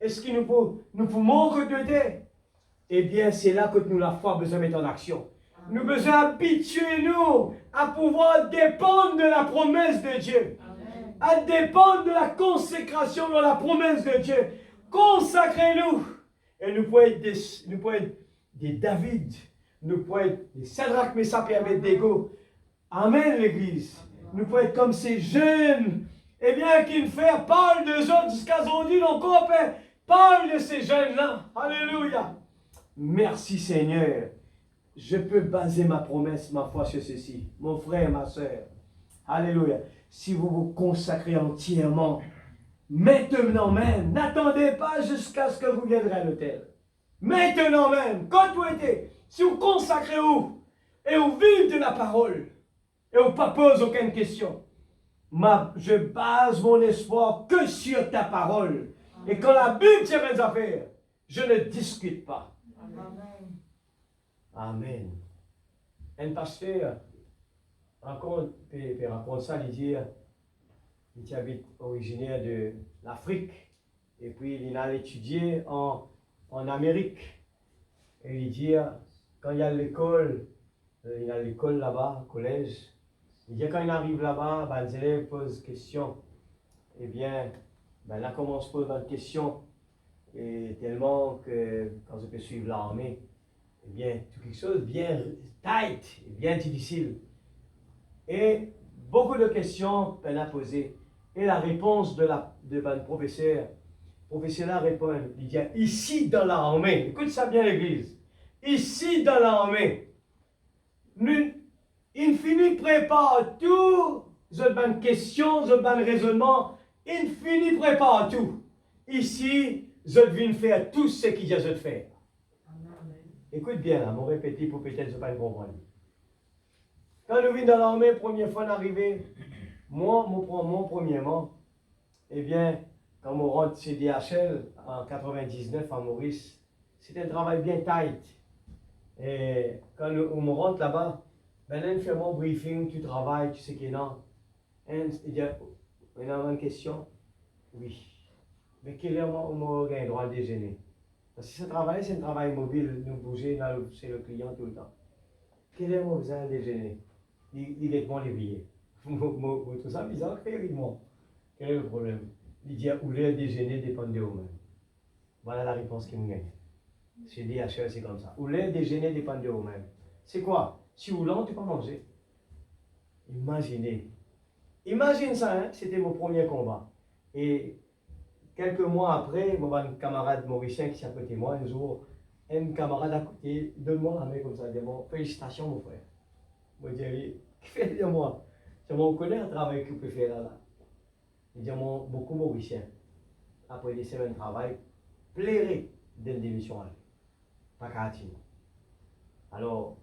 Est-ce qu'il nous pouvons que Dieu était? Eh bien, c'est là que nous, la foi, besoin de mettre en action. Nous besoin habituer nous à pouvoir dépendre de la promesse de Dieu. Amen. À dépendre de la consécration de la promesse de Dieu. Consacrez-nous. Et nous pouvons être des David. Nous pouvons être des Sadrach, Meshach et Abednego. Amen, l'Église. Nous pouvons être comme ces jeunes, eh bien, qui nous font parler de autres jusqu'à aujourd'hui, encore parle de ces jeunes-là. Alléluia. Merci Seigneur. Je peux baser ma promesse, ma foi sur ceci. Mon frère, ma soeur. Alléluia. Si vous vous consacrez entièrement, maintenant même, n'attendez pas jusqu'à ce que vous viendrez à l'autel. Maintenant même, quand vous êtes, si vous consacrez où, et vous vivez de la parole, et vous ne pas poser aucune question, je base mon espoir que sur ta parole. Et quand la Bible tient mes affaires, je ne discute pas. Amen. Amen. Un pasteur raconte ça, il dit, il habite originaire de l'Afrique, et puis il a étudié en Amérique. Et il dit, quand il y a l'école, là-bas, au collège, il dit quand il arrive là-bas, ben, les élèves posent des questions. Eh bien, ben, là, commence à poser une question, et tellement que quand je peux suivre l'armée, eh bien, tout quelque chose bien tight, bien difficile. Et beaucoup de questions peine à poser. Et la réponse de le professeur, le professeur là répond, il dit, ici dans l'armée, écoute ça bien l'église, ici dans l'armée, il finit prépare tout, je bonne question, je bonne raisonnement, il finit prépare tout. Ici, je viens faire tout ce qu'il y a de faire. Écoute bien, là, mon répété pour peut-être ne pas comprendre. Quand nous venons dans l'armée, première fois d'arriver, moi, premièrement, eh bien, quand on rentre chez DHL en 99 à Maurice, c'était un travail bien tight. Et quand on rentre là-bas, ben là, on fait mon briefing, tu travailles, tu sais qu'il y a une question. Oui. Mais quelle heure on a le droit de déjeuner? Parce que ce travail, c'est un travail mobile, nous bouger chez le client tout le temps. Quelle heure on besoin de déjeuner? Il est bon les billets. Tout ça bizarre, moi. Quel est le problème? Il dit, où l'heure déjeuner dépend de vous-même. Voilà la réponse qui me gagne. Chez DHL, c'est comme ça. Où l'heure déjeuner dépend de vous-même. C'est quoi? Si vous l'en, tu peux manger. Imaginez. Imagine ça, hein? C'était mon premier combat. Et quelques mois après, mon camarade mauricien qui est à côté de moi, un jour, un camarade à côté, donne-moi la main comme ça, dis-moi, félicitations mon frère. Moi, je dis, qu'est-ce que moi? On connaît un travail que vous pouvez faire là. Il dit, beaucoup mauricien, après des semaines de travail, plairait d'une démission. Pas qu'à attirer. Alors,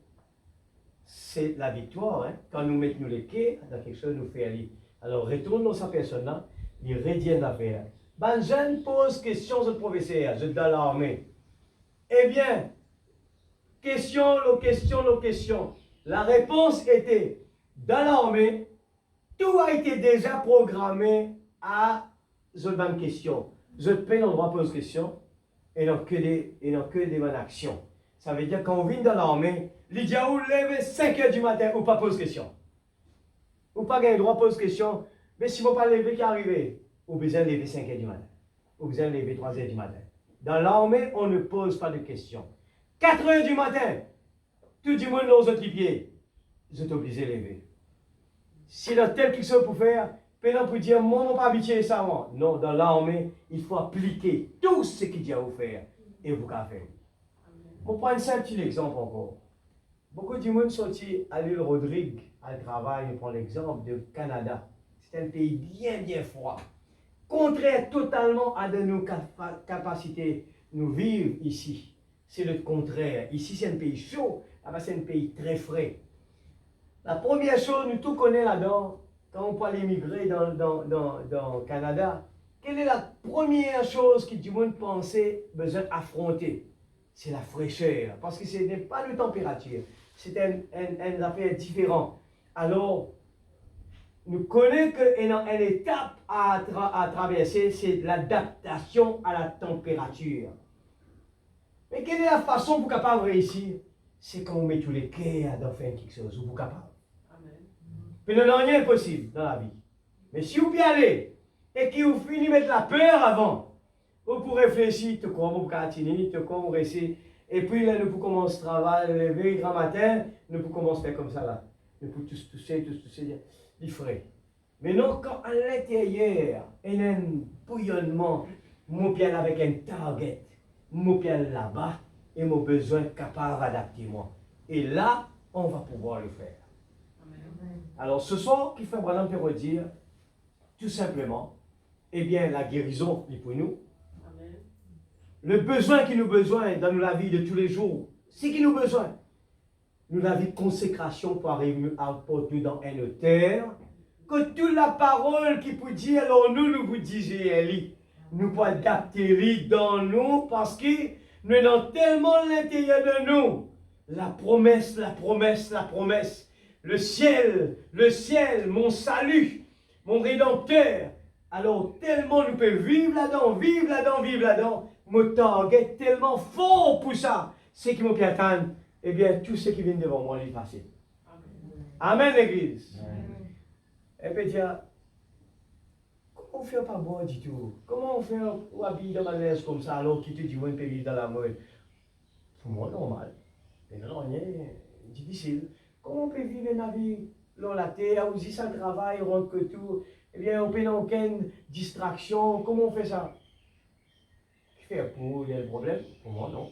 c'est la victoire, hein? Quand nous mettons les quais dans quelque chose, nous fait aller. Alors, retourne dans sa personne là, il revient l'affaire. Ben, je pose question au professeur, je dans l'armée. Eh bien, question. La réponse était, dans l'armée, tout a été déjà programmé à ce bonne question. Je paye le droit de poser question et non que des bonnes actions. Ça veut dire quand on vient dans l'armée, les gens ou lever 5 h du matin ou pas pose question. Ou pas gagner le droit de poser question, mais si vous pas lever qui arrive, ou besoin de lever 5 h du matin. Ou besoin de lever 3 h du matin. Dans l'armée, on ne pose pas de questions. 4 h du matin, tout le monde dans autres pieds, vous êtes obligé de lever. S'il y a tel quelque chose pour faire, peut-être pour dire, moi, je ne pas habitué ça. Non, dans l'armée, il faut appliquer tout ce qu'il y a à vous faire et vous pouvez faire. On prend un simple petit exemple encore. Beaucoup de monde sont à l'île Rodrigue, à travail, on prend l'exemple du Canada. C'est un pays bien froid. Contraire totalement à de nos capacités, nous vivre ici. C'est le contraire. Ici, c'est un pays chaud, là-bas, c'est un pays très frais. La première chose, nous tous connaissons là-dedans, quand on parle immigrer dans le Canada, quelle est la première chose que du monde pensait besoin d'affronter? C'est la fraîcheur, parce que ce n'est pas la température, c'est une affaire différente. Alors, nous connaissons qu'une étape à traverser, c'est l'adaptation à la température. Mais quelle est la façon pour capable réussir? C'est quand on met tous les quais à faire quelque chose, vous capable. Mais non, rien n'est possible dans la vie. Mais si vous y allez et que vous finissez de mettre la peur avant, vous pouvez réfléchir, tout comme vous continuez, tout comme vous restez. Et puis là, nous pouvons commencer le travail, lever grand matin, nous pouvons commencer à faire comme ça là. Nous pouvons tous tousser, il ferait. Mais non, quand à l'intérieur, il y a un bouillonnement, mon pied avec un target, mon pied là-bas, et mon besoin capable d'adapter moi. Et là, on va pouvoir le faire. Alors ce soir, qui fait Branham peut dire, tout simplement, eh bien la guérison est pour nous. Amen. Le besoin qui nous besoin dans la vie de tous les jours, c'est qui nous besoin. Nous la vie de consécration pour arriver à porter dans une terre, que toute la parole qui peut dire, alors nous vous disons, nous pouvons adapter dans nous parce que nous avons tellement l'intérieur de nous. La promesse. Le ciel, mon salut, mon rédempteur. Alors, tellement nous pouvons vivre là-dedans, mon target tellement fort pour ça. Ce qui m'ont atteindre, eh bien, tout ce qui vient devant moi, il est facile. Amen, l'église. Et puis, dire, comment on fait pas bon du tout? Comment on fait pour habiller de manière comme ça, alors qu'il te dit, on peut vivre dans la mode? Pour moi, normal. Mais non, rien difficile. Comment on peut vivre une vie dans la terre, où si ça travaille, on rentre que tout, eh bien, on peut n'avoir aucune distraction. Comment on fait ça? Qui fait pour il y a le problème? Pour moi, non.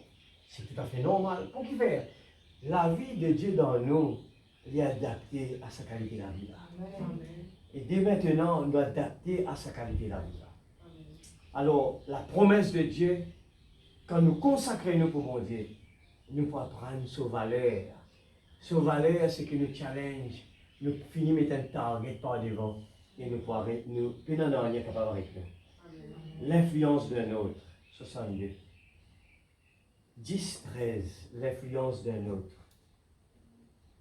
C'est tout à fait normal. Pour qui faire? La vie de Dieu dans nous, il est adaptée à sa qualité de la vie. Et dès maintenant, on doit adapter à sa qualité de la vie. Alors, la promesse de Dieu, quand nous consacrons pour mon Dieu, nous pouvons prendre sa valeur. Sa valeur, c'est que nous challenge, nous finissons mettre un target par devant et nous pouvons n'en rien capable avec nous. L'influence d'un autre, 62. 10, 13, l'influence d'un autre.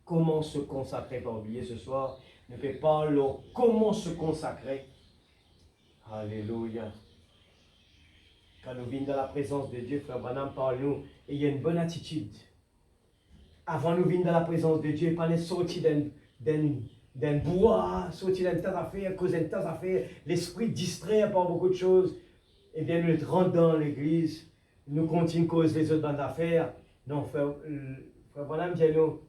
Comment se consacrer, pas oublier ce soir, ne peut pas alors comment se consacrer. Alléluia. Quand nous venons dans la présence de Dieu, frère Branham parle nous, et il y a une bonne attitude. Avant nous venir dans la présence de Dieu, pas les sortir d'un bois, sortir d'un tas d'affaires, causer d'un tas d'affaires, l'esprit distrait par beaucoup de choses. Eh bien, nous rentrons dans l'église, nous continuons à causer les autres bandes d'affaires. Non, frère Branham dit nous,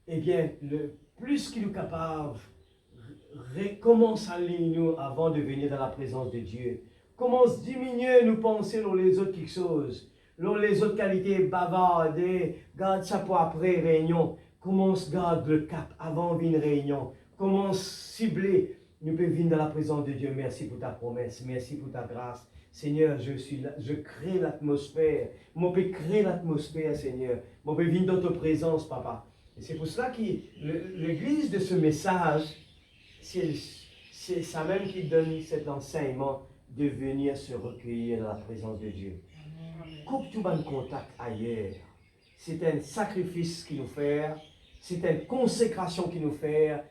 eh bien, le plus qu'il est capable commence à lire nous avant de venir dans la présence de Dieu. Commence à diminuer nos pensées dans les autres quelque chose. Dans les autres qualités, bavarder, garde ça pour après réunion. Commence garde le cap avant une réunion. Commence cibler. Nous pouvons venir dans la présence de Dieu. Merci pour ta promesse. Merci pour ta grâce. Seigneur, je suis là. Je crée l'atmosphère. Moi, je peux créer l'atmosphère, Seigneur. Moi, je peux venir dans ta présence, Papa. Et c'est pour cela que l'église de ce message, c'est ça même qui donne cet enseignement de venir se recueillir dans la présence de Dieu. Coupe tout bon contact ailleurs. C'est un sacrifice qu'il nous fait. C'est une consécration qu'il nous fait.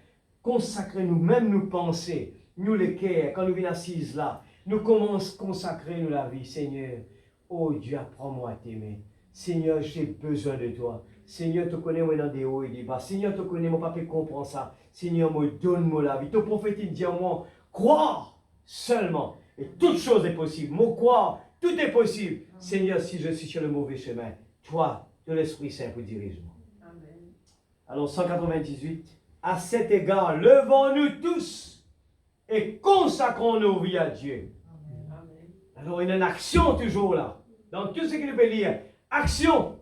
Consacrer nous-mêmes nos pensées, nous les cœurs, quand nous venons assises là, nous commençons à consacrer nous la vie. Seigneur, oh Dieu, apprends-moi à t'aimer. Seigneur, j'ai besoin de toi. Seigneur, tu connais moi dans des hauts et des bas. Seigneur, tu connais mon papa, comprends ça. Seigneur, moi, donne-moi la vie. Ton prophète, il dit en moi, croire seulement. Et toute chose est possible. Moi, croire, tout est possible. Seigneur, si je suis sur le mauvais chemin, toi, de l'Esprit Saint, pour dirige-moi. Alors, 198. À cet égard, levons-nous tous et consacrons nos vies à Dieu. Amen. Alors, il y a une action toujours là. Dans tout ce qu'il veut lire. Action.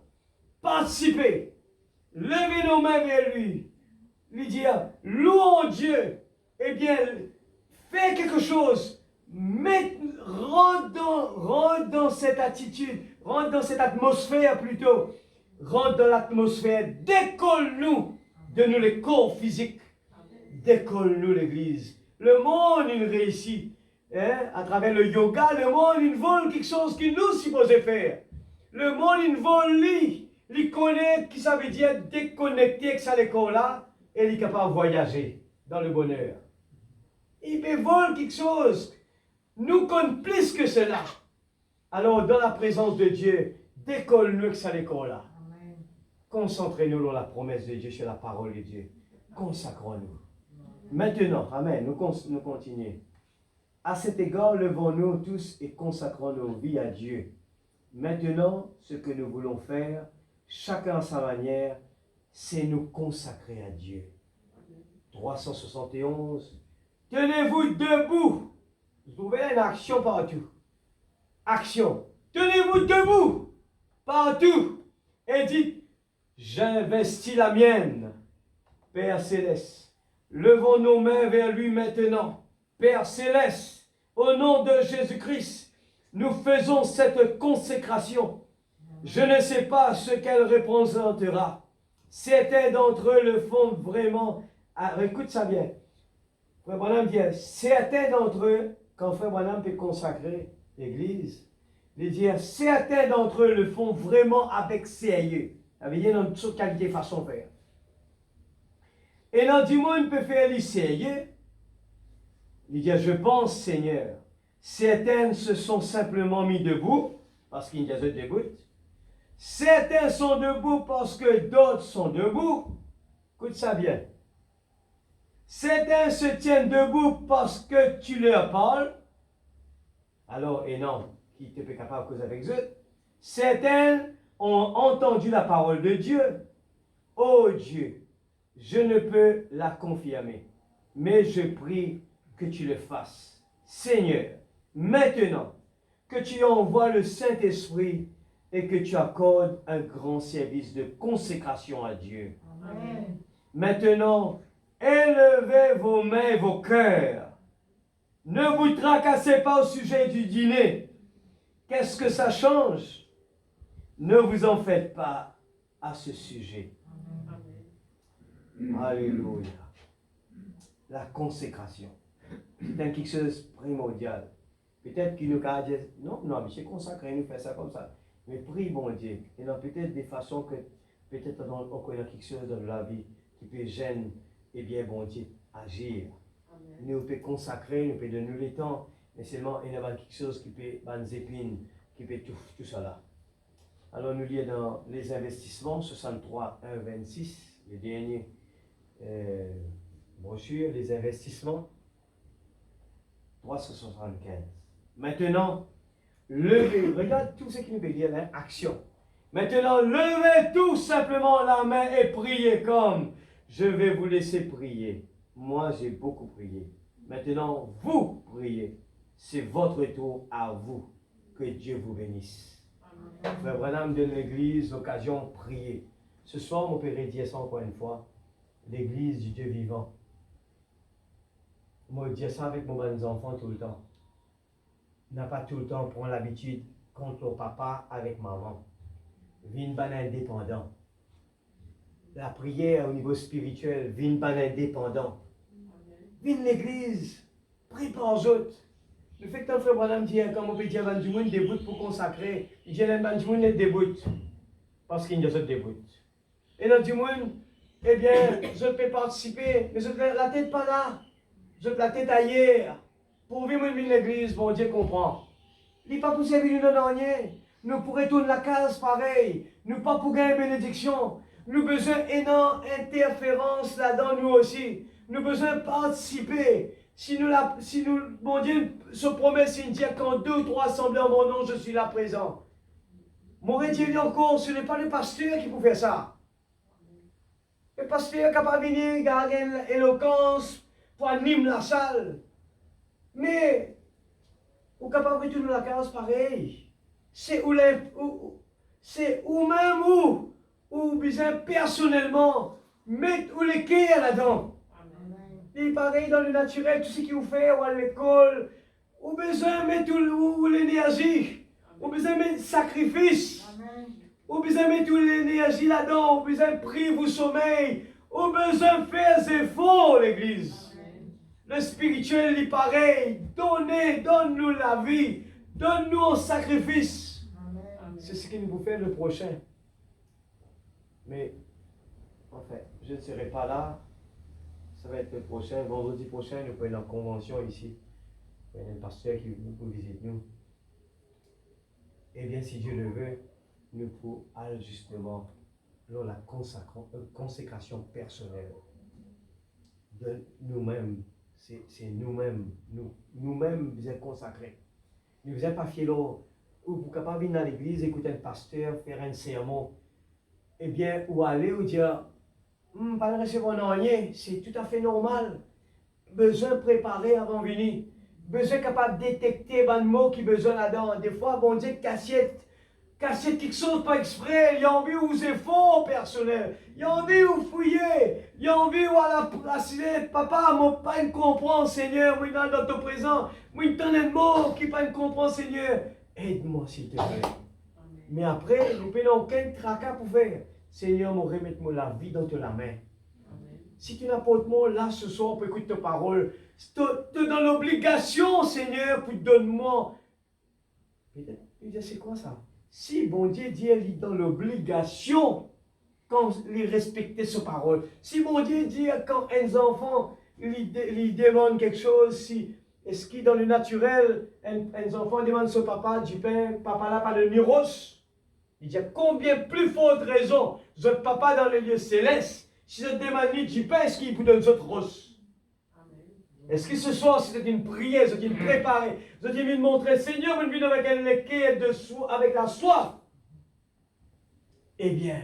Participer. Lever nos mains vers lui. Lui dire, louons Dieu. Eh bien, fais quelque chose. Rentre dans cette attitude. Rentre dans cette atmosphère plutôt. Rentre dans l'atmosphère. Décolle-nous de nous les corps physiques. Décolle-nous l'église. Le monde, il réussit. À travers le yoga, le monde, il vole quelque chose que nous supposons faire. Le monde, il vole lui. Il connaît, qui ça veut dire déconnecter avec ça l'école là, et il est capable de voyager dans le bonheur. Il peut voler quelque chose. Nous connaissons plus que cela. Alors, dans la présence de Dieu, décolle-nous avec ça l'école là. Concentrez-nous sur la promesse de Dieu, sur la parole de Dieu. Consacrons-nous. Maintenant, amen, nous continuons. À cet égard, levons-nous tous et consacrons nos vies à Dieu. Maintenant, ce que nous voulons faire, chacun à sa manière, c'est nous consacrer à Dieu. 371. Tenez-vous debout. Vous trouvez une action partout. Action. Tenez-vous debout. Partout. Et dites, j'investis la mienne. Père Céleste, levons nos mains vers lui maintenant. Père Céleste, au nom de Jésus-Christ, nous faisons cette consécration. Je ne sais pas ce qu'elle représentera. Certains d'entre eux le font vraiment. Écoute ça bien. Frère Branham dit, certains d'entre eux, quand Frère Branham peut consacrer l'Église, il dit, certains d'entre eux le font vraiment avec sérieux. Ça veut dire dans toute qualité façon de faire. Et dans du monde peut faire les sérieux. Il dit, je pense, Seigneur, certains se sont simplement mis debout, parce qu'il y a des debout. Certains sont debout parce que d'autres sont debout. Écoute ça bien. Certains se tiennent debout parce que tu leur parles. Alors, et non, qui te fait capable de causer avec eux. Certains ont entendu la parole de Dieu. Oh Dieu, je ne peux la confirmer, mais je prie que tu le fasses. Seigneur, maintenant que tu envoies le Saint-Esprit et que tu accordes un grand service de consécration à Dieu. Amen. Maintenant, élevez vos mains et vos cœurs. Ne vous tracassez pas au sujet du dîner. Qu'est-ce que ça change? Ne vous en faites pas à ce sujet. Amen. Alléluia. La consécration. C'est quelque chose de primordial. Peut-être qu'il nous a dit, non, mais c'est consacré, nous fait ça comme ça. Mais prie, bon Dieu. Et dans peut-être des façons que, peut-être on connaît quelque chose dans la vie qui peut gêner, eh bien, bon Dieu, agir. Amen. Nous peut consacrer, nous peut donner le temps, mais seulement il y a quelque chose qui peut, des épines, qui peut tout ça là. Alors nous lisons dans les investissements, 63, 1, 26, le dernier brochure, les investissements, 375. Maintenant, levez, regarde tout ce qui nous veut dire, hein, action. Maintenant, levez tout simplement la main et priez comme je vais vous laisser prier. Moi, j'ai beaucoup prié. Maintenant, vous priez. C'est votre tour à vous. Que Dieu vous bénisse. Frère Branham donne l'église l'occasion de prier. Ce soir, mon Père dit ça encore une fois. L'église du Dieu vivant. Moi, je dis ça avec mes enfants tout le temps. N'a pas tout le temps prendre l'habitude contre le papa avec maman. Vine ban indépendant. La prière au niveau spirituel, vine ban indépendant. Vine l'église, prie pour les autres. Le fait que le frère Branham dit, comme on peut dire, du monde déboute pour consacrer, il dit, du monde est déboute. Parce qu'il y a des autres déboutes. Et dans du monde, eh bien, je peux participer, mais je la tête pas là. Je la tête ailleurs. Pour vivre une l'église, bon Dieu comprend. Il n'est pas pour servir nous dernier. Nous pourrions tourner la case pareil. Nous pas pour gagner bénédiction. Nous besoin énorme interférence là-dedans nous aussi. Nous besoin participer. Si nous, bon Dieu se promet, c'est une dire quand 2 ou 3 assemblées en mon nom, je suis là présent. Mon Dieu encore, ce n'est pas le pasteur qui peut faire ça. Le pasteur est capable de venir, garder l'éloquence pour animer la salle. Mais, vous êtes capable de tourner la case pareil. C'est où même où besoin personnellement mettre où les cœurs là-dedans. Et pareil dans le naturel, tout ce qu'il vous fait, ou à l'école, vous besoin mettre où l'énergie, vous besoin mettre sacrifice, vous besoin mettre toute l'énergie là-dedans, vous besoin prier vos sommeils, vous besoin faire des efforts l'église. Le spirituel est pareil, donne-nous la vie, donne-nous un sacrifice. C'est ce qu'il nous fait le prochain. Mais, en fait, je ne serai pas là. Ça va être le prochain, vendredi prochain, nous prenons une convention ici. Il y a un pasteur qui nous visite nous. Eh bien, si Dieu le veut, nous pouvons aller justement dans la consécration personnelle de nous-mêmes. C'est nous-mêmes. Nous-mêmes, vous êtes consacrés. Nous vous êtes pas fiers ou vous êtes capable de venir dans l'église, écouter un pasteur, faire un sermon. Eh bien, ou aller ou dire, pas de recevoir rien, c'est tout à fait normal. Besoin de préparer avant de venir. Besoin capable de détecter les mots qui besoin là-dedans. Des fois, bon Dieu, cassette quelque chose pas exprès. Il y a envie où c'est fort personnel. Il y a envie où fouiller. Il y a envie où à la silette. Papa, moi, pas une comprendre, Seigneur. Moi, dans ton présent. Moi, une tonne de mots qui pas une comprendre, Seigneur. Aide-moi, s'il te plaît. Mais après, nous n'avons aucun tracas pour faire. Seigneur, moi, remets-moi la vie dans ta main. Amen. Si tu n'apportes moi là ce soir pour écouter ta parole, te dans l'obligation, Seigneur, pour te donner moi. Peut-être, c'est quoi ça? Si bon Dieu dit, il est dans l'obligation quand il respecte sa parole. Si bon Dieu dit, quand un enfant lui demande quelque chose, si est-ce qu'il dans le naturel, un enfant demande son papa du pain, papa là pas de nuros. Il dit combien plus forte raison, votre papa dans les lieux célestes, si je demande du pain, est-ce qu'il vous donne votre rose? Est-ce que ce soir, c'était une prière, c'était une préparée, c'était une montrer, Seigneur, une vie avec un quai avec la soif? Eh bien,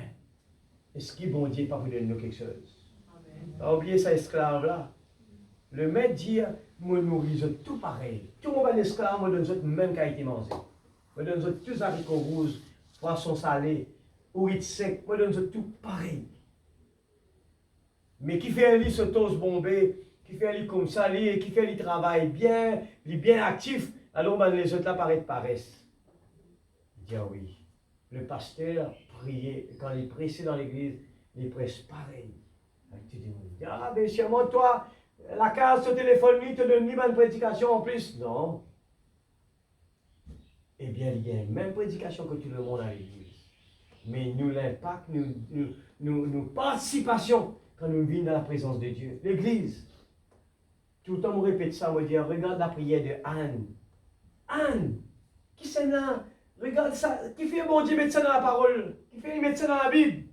est-ce qu'il bon Dieu pas vous donner quelque chose? Pas oublier ça, esclave-là. Le maître dit, moi nourris tout pareil. Tout le monde est esclave, moi donne même qualité manger. Moi donne tous haricots rouges, poisson salé, riz sec, moi donne tout pareil. Mais qui fait un lit se toast bombé, qui fait un lit comme ça, qui fait un lit travail bien, il est bien actif, alors ben, les autres là paraissent paresse. Il dit ah oui, le pasteur priait, quand il pressait dans l'église, il presse pareil. Tu dis ah ben sûrement toi, la case sur téléphone, il te donne ni bonne prédication en plus. Non. Eh bien, il y a la même prédication que tout le monde à l'église. Mais nous, l'impact, nous participation quand nous vivons dans la présence de Dieu. L'église. Tout le temps, on répète ça, on dit, regarde la prière de Anne. Anne, qui c'est là? Regarde ça, qui fait bon Dieu mettre ça dans la parole? Qui fait mettre ça dans la Bible?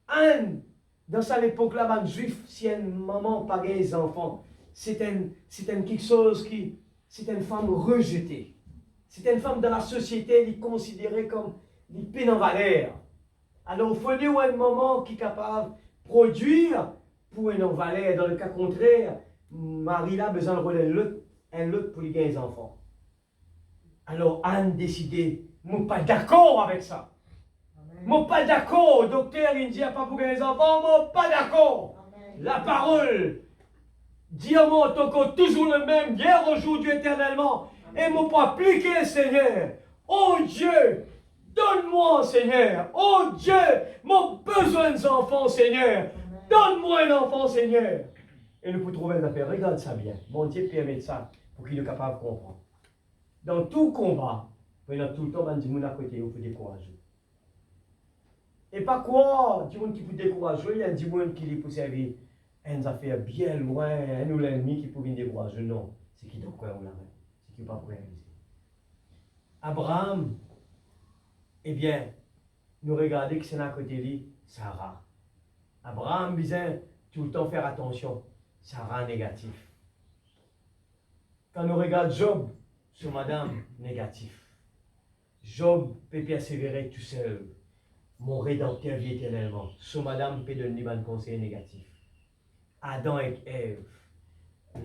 Anne, dans cette époque-là, man juif, si une maman pas les enfants, c'est quelque chose qui, c'est une femme rejetée. C'est une femme dans la société, elle est considérée comme une peine en valeur. Alors, il faut un moment qui est capable de produire pour un valet. Dans le cas contraire, Marie là a besoin de rôle un l'autre pour lui gagner les enfants. Alors Anne décidé, je ne suis pas d'accord avec ça. Je ne suis pas d'accord. Docteur, il dit pas pour gagner les enfants, je ne suis pas d'accord. La parole dit à moi, toujours le même, hier, aujourd'hui, éternellement. Et mon pas appliquer, Seigneur. Oh Dieu, donne-moi, Seigneur. Oh Dieu, mon besoin d'enfants, Seigneur. Donne-moi un enfant, Seigneur. Et nous pouvons trouver une affaire. Regarde ça bien. Mon Dieu permet ça pour qu'il soit capable de comprendre. Dans tout combat, pendant tout le temps, on dit à côté, il faut décourager. Et pas quoi, du monde qui peut décourager, il y a du monde qui peut servir une affaire bien loin, un ou l'ennemi qui peut venir décourager. Non, c'est qui donc quoi on l'arrête. C'est qui ne peut pas réaliser. Abraham, eh bien, nous regardons que c'est à côté de lui, Sarah. Abraham disait tout le temps faire attention, Sarah négatif. Quand nous regardons Job, sur madame, négatif. Job peut persévérer tout seul. Mon rédempteur vit éternellement. Sur madame peut donner un conseil négatif. Adam et Ève,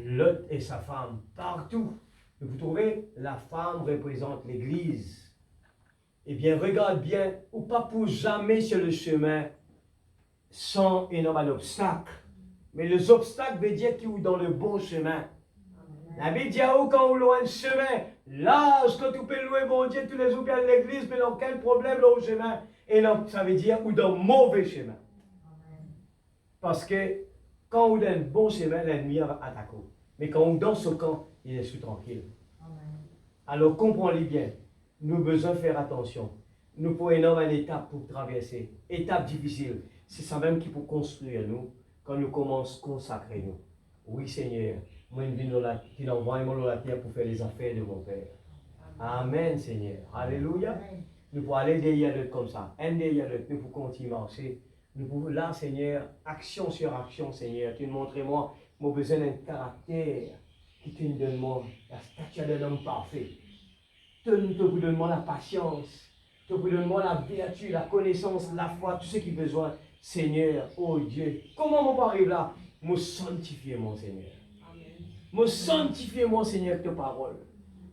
Lot et sa femme, partout. Vous trouvez, la femme représente l'Église. Eh bien, regarde bien, ou pas pour jamais sur le chemin sans un obstacle. Mais les obstacles veut dire qu'il est dans le bon chemin. La Bible dit quand on loin le chemin, là, ce que tu peux louer mon Dieu, tous les jours bien l'église, mais dans quel problème là au chemin? Et non, ça veut dire ou dans le mauvais chemin. Parce que quand on est dans le bon chemin, l'ennemi va attaquer. Mais quand on est dans ce camp, il est sous tranquille. Alors comprenez bien, nous avons besoin de faire attention. Nous pouvons avoir une étape pour traverser. Étape difficile. C'est ça même qui peut construire nous quand nous commençons à consacrer nous. Oui Seigneur. Moi, je envoie dans la terre pour faire les affaires de mon Père. Amen, Seigneur. Alléluia. Nous pouvons aller derrière l'autre comme ça. Un derrière l'autre. Nous pouvons continuer à marcher. Nous pouvons, là, Seigneur, action sur action, Seigneur. Tu nous montres, moi, mon besoin d'un caractère qui te donne moi la stature d'un homme parfait. Tu vous donnes moi la patience. Tu vous donnes moi la vertu, la connaissance, la foi, tout ce qui est besoin. Seigneur, oh Dieu, comment on peut arriver là? Me sanctifier, mon Seigneur. Me sanctifier, mon Seigneur, avec tes paroles.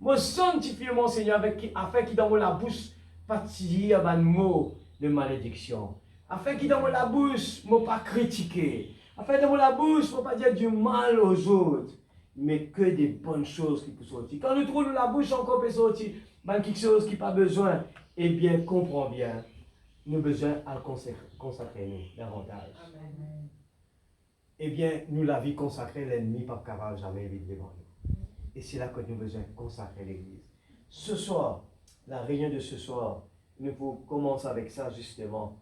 Me sanctifier, mon Seigneur, afin qu'il dans la bouche pas dire un mot de malédiction. Afin qu'il dans la bouche ne pas critiquer. Afin dans la bouche ne pas dire du mal aux autres. Mais que des bonnes choses qui peuvent sortir. Quand nous trouvons la bouche encore peut sortir, quelque chose qui n'a pas besoin, eh bien, comprends bien. Nous avons besoin à consacrer nous davantage. Amen. Eh bien, nous, la vie consacrée, l'ennemi pas capable jamais vivre devant nous. Et c'est là que nous avons besoin de consacrer l'Église. Ce soir, la réunion de ce soir, nous pouvons commencer avec ça justement.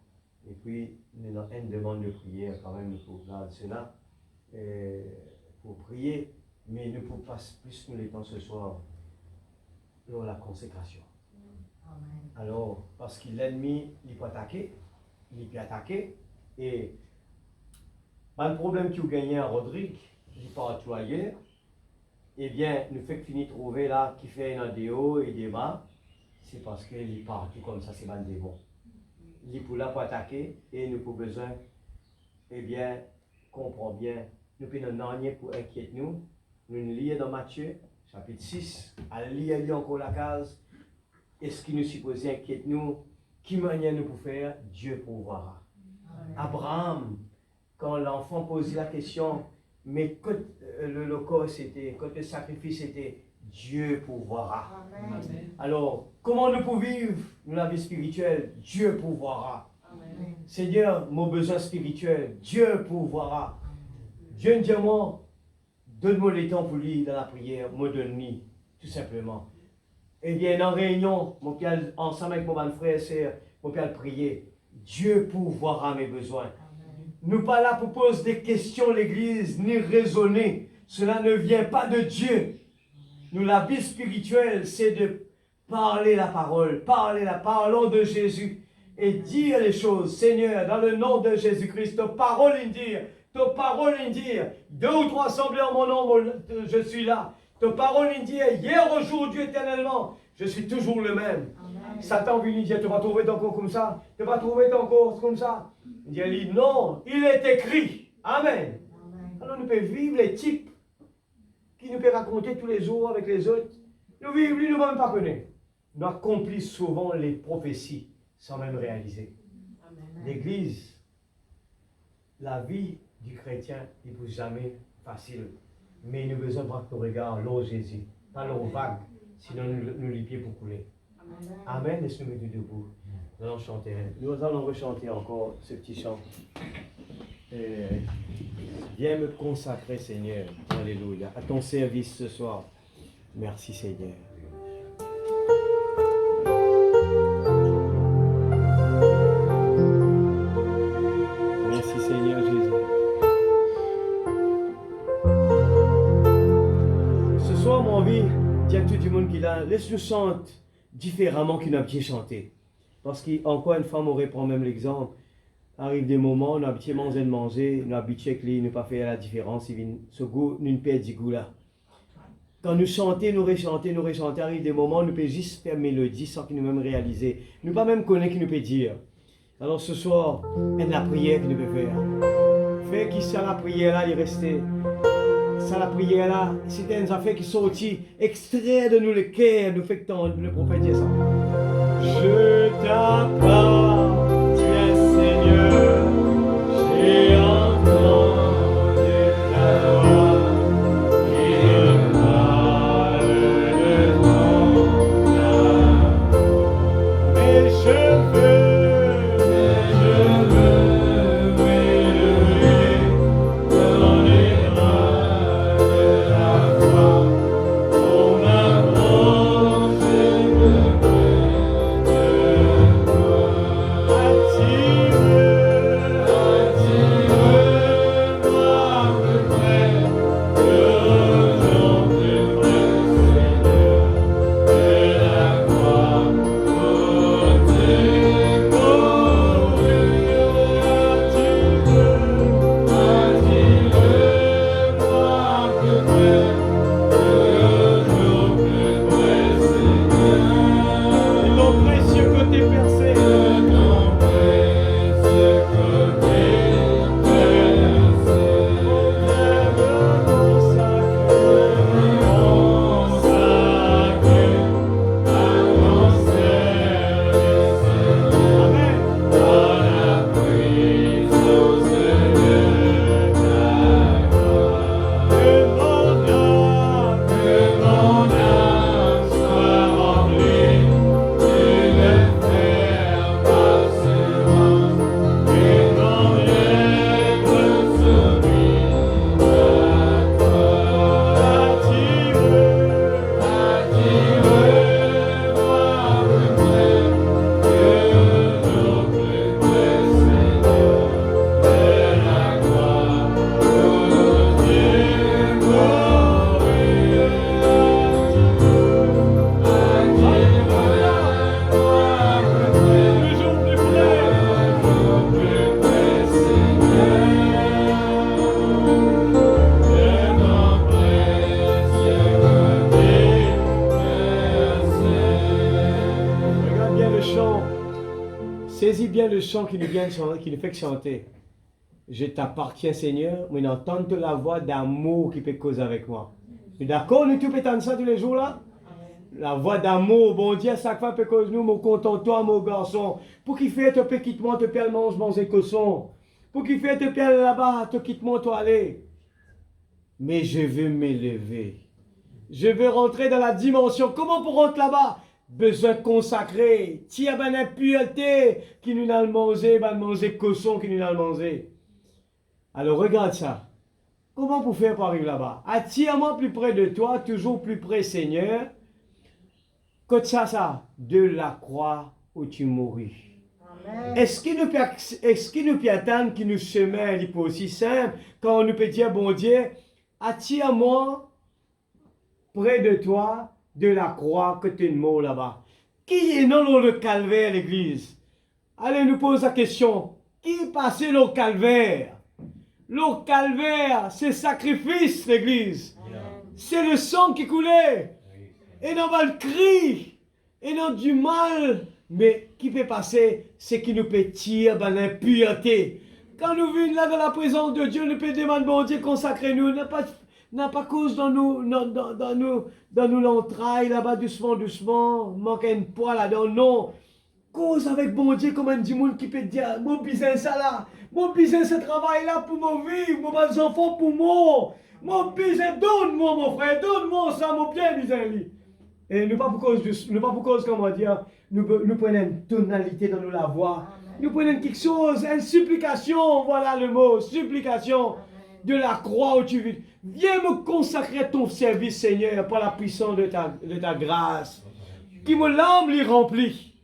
Et puis, nous avons une demande de prière quand même pour le Sénat, pour prier. Mais nous ne pouvons pas plus nous les temps ce soir dans la consécration. Amen. Alors, parce que l'ennemi, il peut attaquer, et le problème qu'il a gagné à Rodrigue, il part tout ailleurs, eh bien, nous fait finir trouver là, qui fait un déo et des bas, c'est parce qu'il part tout comme ça, c'est mal démon. Il est pour là pour attaquer, et nous avons besoin, eh bien, comprends bien, nous pouvons rien pour inquiéter nous. Nous lisons dans Matthieu, chapitre 6, à lire encore la case. Est-ce qu'il nous suppose inquiète nous? Qui manière nous pour faire? Dieu pourvoira. Abraham, quand l'enfant posait la question, mais que l'holocauste était, que le sacrifice était, Dieu pourvoira. Amen. Alors, comment nous pouvons vivre la vie spirituelle? Dieu pourvoira. Amen. Seigneur, mon besoin spirituel, Dieu pourvoira. Dieu dit moi, donne-moi le temps pour lui dans la prière, me donne-lui, tout simplement. Et bien, en réunion, mon père, ensemble avec mon frère et sœur, mon père prier. Dieu pourvoira mes besoins. Amen. Nous pas là pour poser des questions l'Église, ni raisonner. Cela ne vient pas de Dieu. Nous, la vie spirituelle, c'est de parler la parole, parlons de Jésus et dire les choses. Seigneur, dans le nom de Jésus-Christ, ta parole dire. Ta parole dire, 2 ou 3 assemblées en mon nom, je suis là. Ta parole dire, hier, aujourd'hui, éternellement, je suis toujours le même. Amen. Satan vient dire, tu vas trouver ton corps comme ça, tu vas trouver ton corps comme ça. Il dit, non, il est écrit. Amen. nous pouvons vivre les types qui nous peuvent raconter tous les jours avec les autres. Nous vivons, lui, nous ne même pas connaître. Nous accomplissons souvent les prophéties sans même réaliser. L'Église, la vie du chrétien n'est pour jamais facile. Mais nous avons besoin de voir nos regards, l'eau Jésus, pas l'eau vague, sinon nous les pieds pour couler. Amen, laisse-nous mettre debout. Nous allons chanter. Nous allons rechanter encore ce petit chant. Viens me consacrer, Seigneur. Alléluia. À ton service ce soir. Merci, Seigneur. Merci, Seigneur Jésus. Ce soir, mon envie, dis à tout le monde qui est là, laisse-nous chanter différemment qu'il n'a bien chanté. Parce qu'encore une fois, on reprend même l'exemple. Arrive des moments, on a habitué manger, on a habitué que ne pas faire la différence, ce goût, nous ne perd du goût là. Quand nous chantons, nous rechantons, arrive des moments, nous pouvons juste faire mélodie sans que nous même réaliser. Nous ne pas même connaître ce que nous pouvons dire. Alors ce soir, c'est la prière que nous pouvons faire. Fait qui ça la prière là, il est resté. Ça la prière là, c'était une affaire qui sortit, extrait de nous le cœur, nous fait que le prophète dit ça. Je t'appartiens, Seigneur, j'ai entendu ta voix qui me parle de ton amour. Mais je veux m'élever dans les bras de la foi pour m'approcher de Saisis bien le chant qui nous fait chanter. Je t'appartiens, Seigneur, mais n'entends la voix d'amour qui peut causer avec moi. D'accord, nous tous pétons ça tous les jours là? La voix d'amour, bon Dieu, chaque fois peut causer nous, mon content toi, mon garçon. Pour qu'il fait te peut quitte moi, te pelle mange, manger cochon. Pour qu'il fait te pelle là-bas, te quitte moi, toi aller. Mais je veux m'élever. Je veux rentrer dans la dimension. Comment pour rentrer là-bas? Besoin consacré. Tia ben impureté qui nous a mangé, ben manger cochon qui nous a mangé. Alors regarde ça. Comment pour faire pour arriver là-bas? Attire-moi plus près de toi, toujours plus près, Seigneur. Que ça, de la croix où tu mourus. Est-ce qu'il nous peut attendre qu'il nous chemin, il peut aussi simple, quand on nous peut dire, bon Dieu, attire-moi près de toi, de la croix que tu es mort là-bas. Qui est dans le calvaire, l'église? Allez, nous pose la question. Qui est passé le calvaire? Le calvaire, c'est sacrifice, l'église. C'est le sang qui coulait. Et non pas le cri. Et non du mal. Mais qui peut passer, c'est qui nous peut tirer dans l'impureté. Quand nous venons là dans la présence de Dieu, nous pouvons demander, bon Dieu, consacrez-nous. N'a pas cause dans nous l'entraille là-bas, doucement, manque un poids là-dedans. Non. Cause avec bon Dieu, comme un monde qui peut dire, mon business ça là, mon business ce travail là pour mon vivre, mon bons enfants pour moi. Mon business, donne-moi mon frère, donne-moi ça, mon bien business. Et nous pas pour cause, comment dire, nous prenons une tonalité dans nous la voix. Nous prenons quelque chose, une supplication, voilà le mot, supplication de la croix où tu vis. Viens me consacrer ton service, Seigneur, par la puissance de ta grâce. Qui me l'âme les remplit.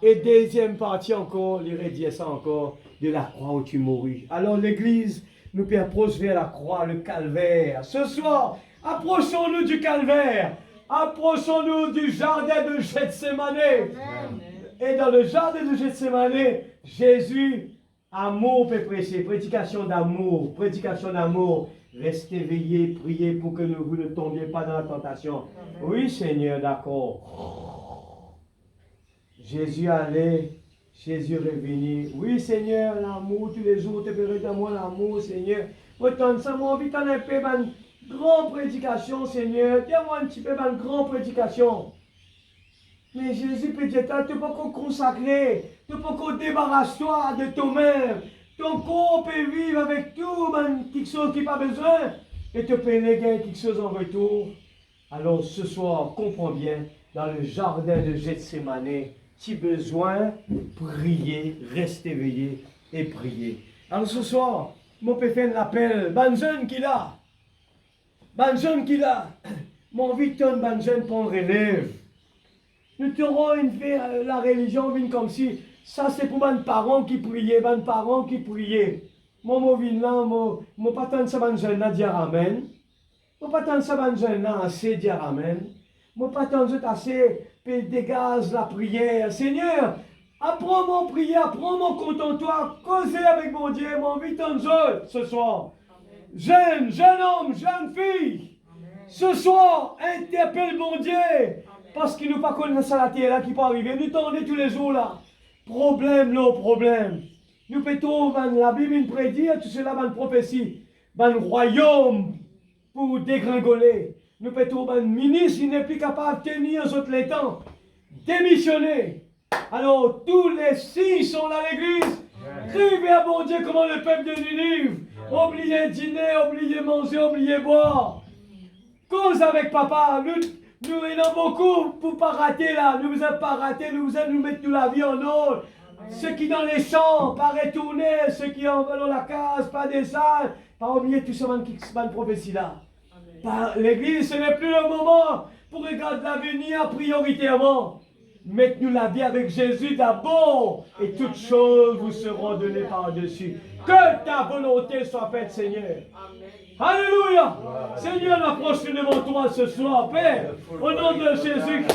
Et deuxième partie encore, il redire ça encore, de la croix où tu mourus. Alors l'église nous peut approcher vers la croix, le calvaire. Ce soir, approchons-nous du calvaire. Approchons-nous du jardin de Gethsémane. Et dans le jardin de Gethsémane, Jésus, amour peut prêcher, prédication d'amour, Restez éveillés, priez pour que vous ne tombiez pas dans la tentation. Oui, Seigneur, d'accord. Jésus allait, Jésus revenu. Oui, Seigneur, l'amour, tous les jours, te verrai dans moi l'amour, Seigneur. Autant ça, mon envie d'en un peu, une grande prédication, Seigneur. Dis-moi un petit peu, une grande prédication. Mais Jésus peut dire, tu ne peux pas consacrer, tu ne peux pas débarrasser toi de toi-même. Ton corps peut vivre avec tout, quelque chose qui n'a pas besoin, et te peut léguer quelque chose en retour. Alors ce soir, comprends bien, dans le jardin de Gethsémane, tu as besoin de prier, rester éveillé et prier. Alors ce soir, mon père fait un appel, ban jeune qui l'a, mon envie de ton ban jeune pour relève. Nous t'aurons la religion vient comme si, ça c'est pour mes parents qui priaient, Mon mot vient là, mon pas tant ça ban jeune là dire amen. Mon pas tant ça ban jeune là assez dire amen. Mon pas tant assez dégage la prière. Seigneur, apprends mon prière, apprends mon content-toi, causer avec mon Dieu, mon vie ton jeu ce soir. Jeune homme, jeune fille, ce soir, interpelle mon Dieu. Parce qu'il nous pas connaît ça la terre là qui peut arriver. Nous tournons tous les jours là. Problème. Nous pétons la Bible prédit, tout cela dans une prophétie. Dans le royaume pour dégringoler. Nous pétons un ministre qui n'est plus capable de tenir aux autres les temps. Démissionner. Alors tous les signes sont là à l'église. Crie vers mon Dieu comment le peuple de Ninive. Oubliez dîner, oubliez manger, oubliez boire. Cause avec papa. Nous en beaucoup pour ne pas rater là. Nous vous avons pas raté, nous allons nous mettre toute la vie en ordre. Ceux qui dans les champs, pas retourner. Ceux qui en veulent la case, pas des salles. Pas oublier tout ce qui prophétie là. L'église, ce n'est plus le moment pour regarder l'avenir prioritairement. Mettez-nous la vie avec Jésus d'abord. Et toutes choses vous seront données par-dessus. Que ta volonté soit faite, Seigneur. Alléluia. Seigneur, approche-nous devant toi ce soir, Père. Au nom de Jésus.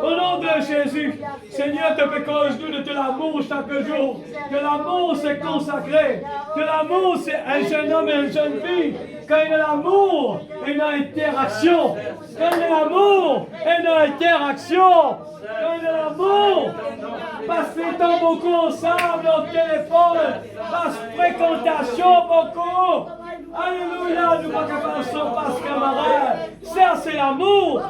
Au nom de Jésus. Seigneur, te fais cause nous de l'amour chaque jour. Que l'amour c'est consacré. Que l'amour c'est un jeune homme et une jeune fille. Quand il y a l'amour, il y a interaction. Quand il y a l'amour, il y a interaction. Quand il y a l'amour, passe le temps beaucoup ensemble au téléphone. Passe fréquentation beaucoup. Alléluia, nous ne passons pas camarades. Ça, c'est l'amour.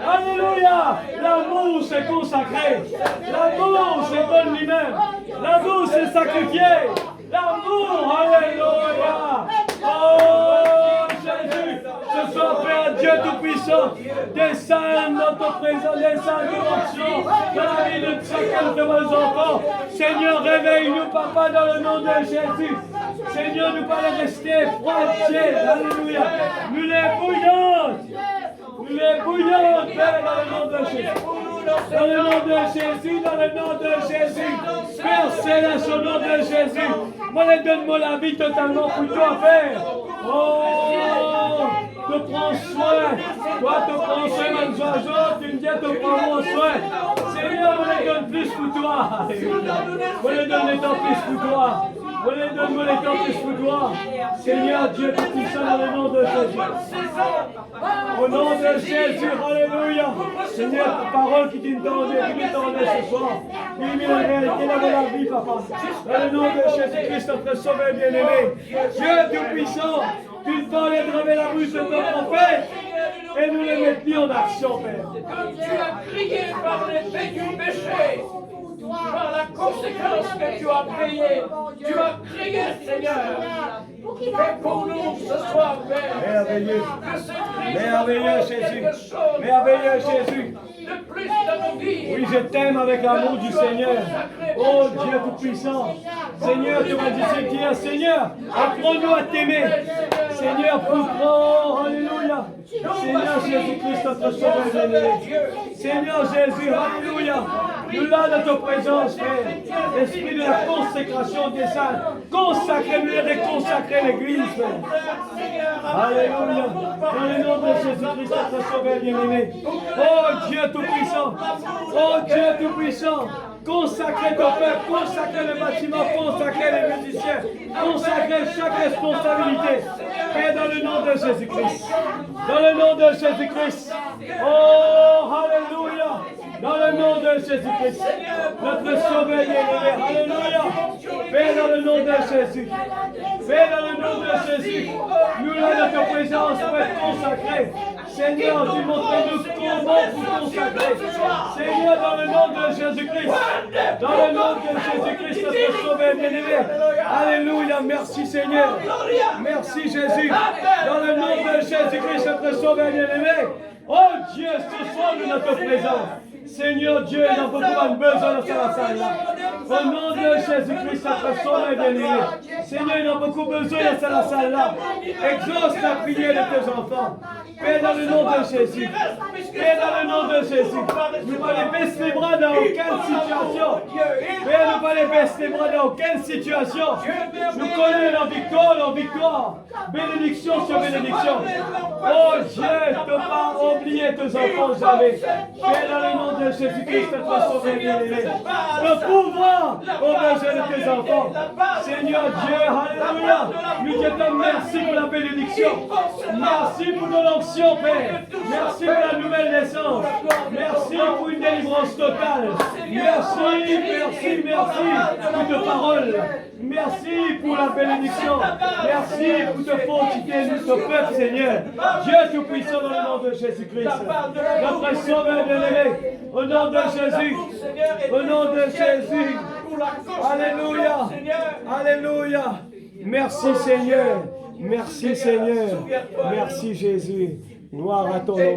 Alléluia. L'amour, c'est consacré. L'amour, c'est donne lui-même. L'amour, c'est sacrifié. L'amour, alléluia. Oh, Jésus, ce soir, Père Dieu Tout-Puissant, descends dans ton présent, descends dans l'action, dans la vie de chacun de vos enfants. Seigneur, réveille-nous, Papa, dans le nom de Jésus. Seigneur, nous pas rester froidiers. Alléluia. Nous les bouillons, Père, dans le nom de Jésus. Dans le nom de Jésus, dans le nom de Jésus. Père Céleste, au nom de Jésus. Moi, donne-moi la vie totalement pour toi, Père. Oh, te prends soin. Toi, te prends soin, mon oiseau. Tu me dis, te prends soin. Seigneur, on les donne plus pour toi. On les donne les temps plus pour toi. Donne-moi les temps que je peux toi. Seigneur Dieu Tout-Puissant, dans le nom de Jésus. Au nom de Jésus, alléluia. Seigneur, ta parole qui t'entendait ce soir. Illumine la réalité dans la vie, papa. Dans le nom de Jésus-Christ, notre Sauveur bien-aimé. Dieu Tout-Puissant, tu nous parlais de révéler la bouche de ton prophète. Et nous les mettons en action, Père. Comme tu as crié par l'effet du péché, par la conséquence que tu as payée, tu as crié, Seigneur. Et pour nous ce soir, Père, Merveilleux. que ce Christ Merveilleux Jésus. Merveilleux Jésus. de plus dans nos vies. Oui, je t'aime avec l'amour du Seigneur. Oh Dieu Tout-Puissant. Seigneur, tu m'as dit ce qu'il y a. Seigneur, apprends-nous à t'aimer. Seigneur, prends, alléluia. Seigneur Jésus-Christ, notre Sauveur bien-aimé. Seigneur Jésus, alléluia. Nous là dans ta présence, Père. Esprit de la consécration des saints. Consacrez-nous et réconsacrez l'Église, Père. Alléluia. Dans le nom de Jésus-Christ, notre Sauveur bien-aimé. Oh Dieu Tout-Puissant. Oh Dieu Tout-Puissant. Consacrez ton peuple, consacrez le bâtiment, consacrez les musiciens, consacrez chaque responsabilité. Père, dans le nom de Jésus-Christ. Dans le nom de Jésus-Christ. Oh, alléluia. Dans le nom de Jésus-Christ. Notre Sauveur bien-aimé. Alléluia. Père, dans le nom de Jésus. Père, dans le nom de Jésus. Nous, là, dans ta présence, pour être consacrés. Seigneur, tu montres-nous comment vous consacrer. Seigneur, dans le nom de Jésus-Christ. Dans le nom de Jésus-Christ, notre Sauveur bien-aimé. Alléluia. Merci, Seigneur. Merci, Jésus. Dans le nom de Jésus-Christ, notre Sauveur bien-aimé. Oh Dieu, ce soir, nous notre présence. Seigneur Dieu, il n'a pas besoin de la salle là. Au nom de Jésus-Christ, notre Sauveur bien-aimé. Seigneur, il n'a beaucoup besoin de la salle là. Exauce la prière de tes enfants. Père, dans le nom de Jésus. Père, dans le nom de Jésus. Nous ne pas les baisser les bras dans aucune situation. Père, nous ne pas les baisser les bras dans aucune situation. Nous connaissons la victoire. Bénédiction sur bénédiction. Oh Dieu, ne pas oublier tes enfants jamais. Père, dans le nom de Jésus-Christ, notre Sauveur bien-aimé. Le pouvoir au besoin de tes enfants. Seigneur Dieu, alléluia. Nous te disons merci pour la bénédiction. Merci pour ton onction, Père. Merci pour la nouvelle naissance. Merci pour une délivrance totale. Merci pour ta parole. Merci pour la bénédiction. Merci pour te fortifier, notre peuple, Seigneur. Dieu Tout-Puissant, dans le nom de Jésus-Christ. Notre Sauveur bien-aimé. Au nom de Jésus. Au nom de Jésus. Alléluia. Alléluia. Merci, Seigneur. Merci, Seigneur. Merci, Jésus. Gloire à ton nom.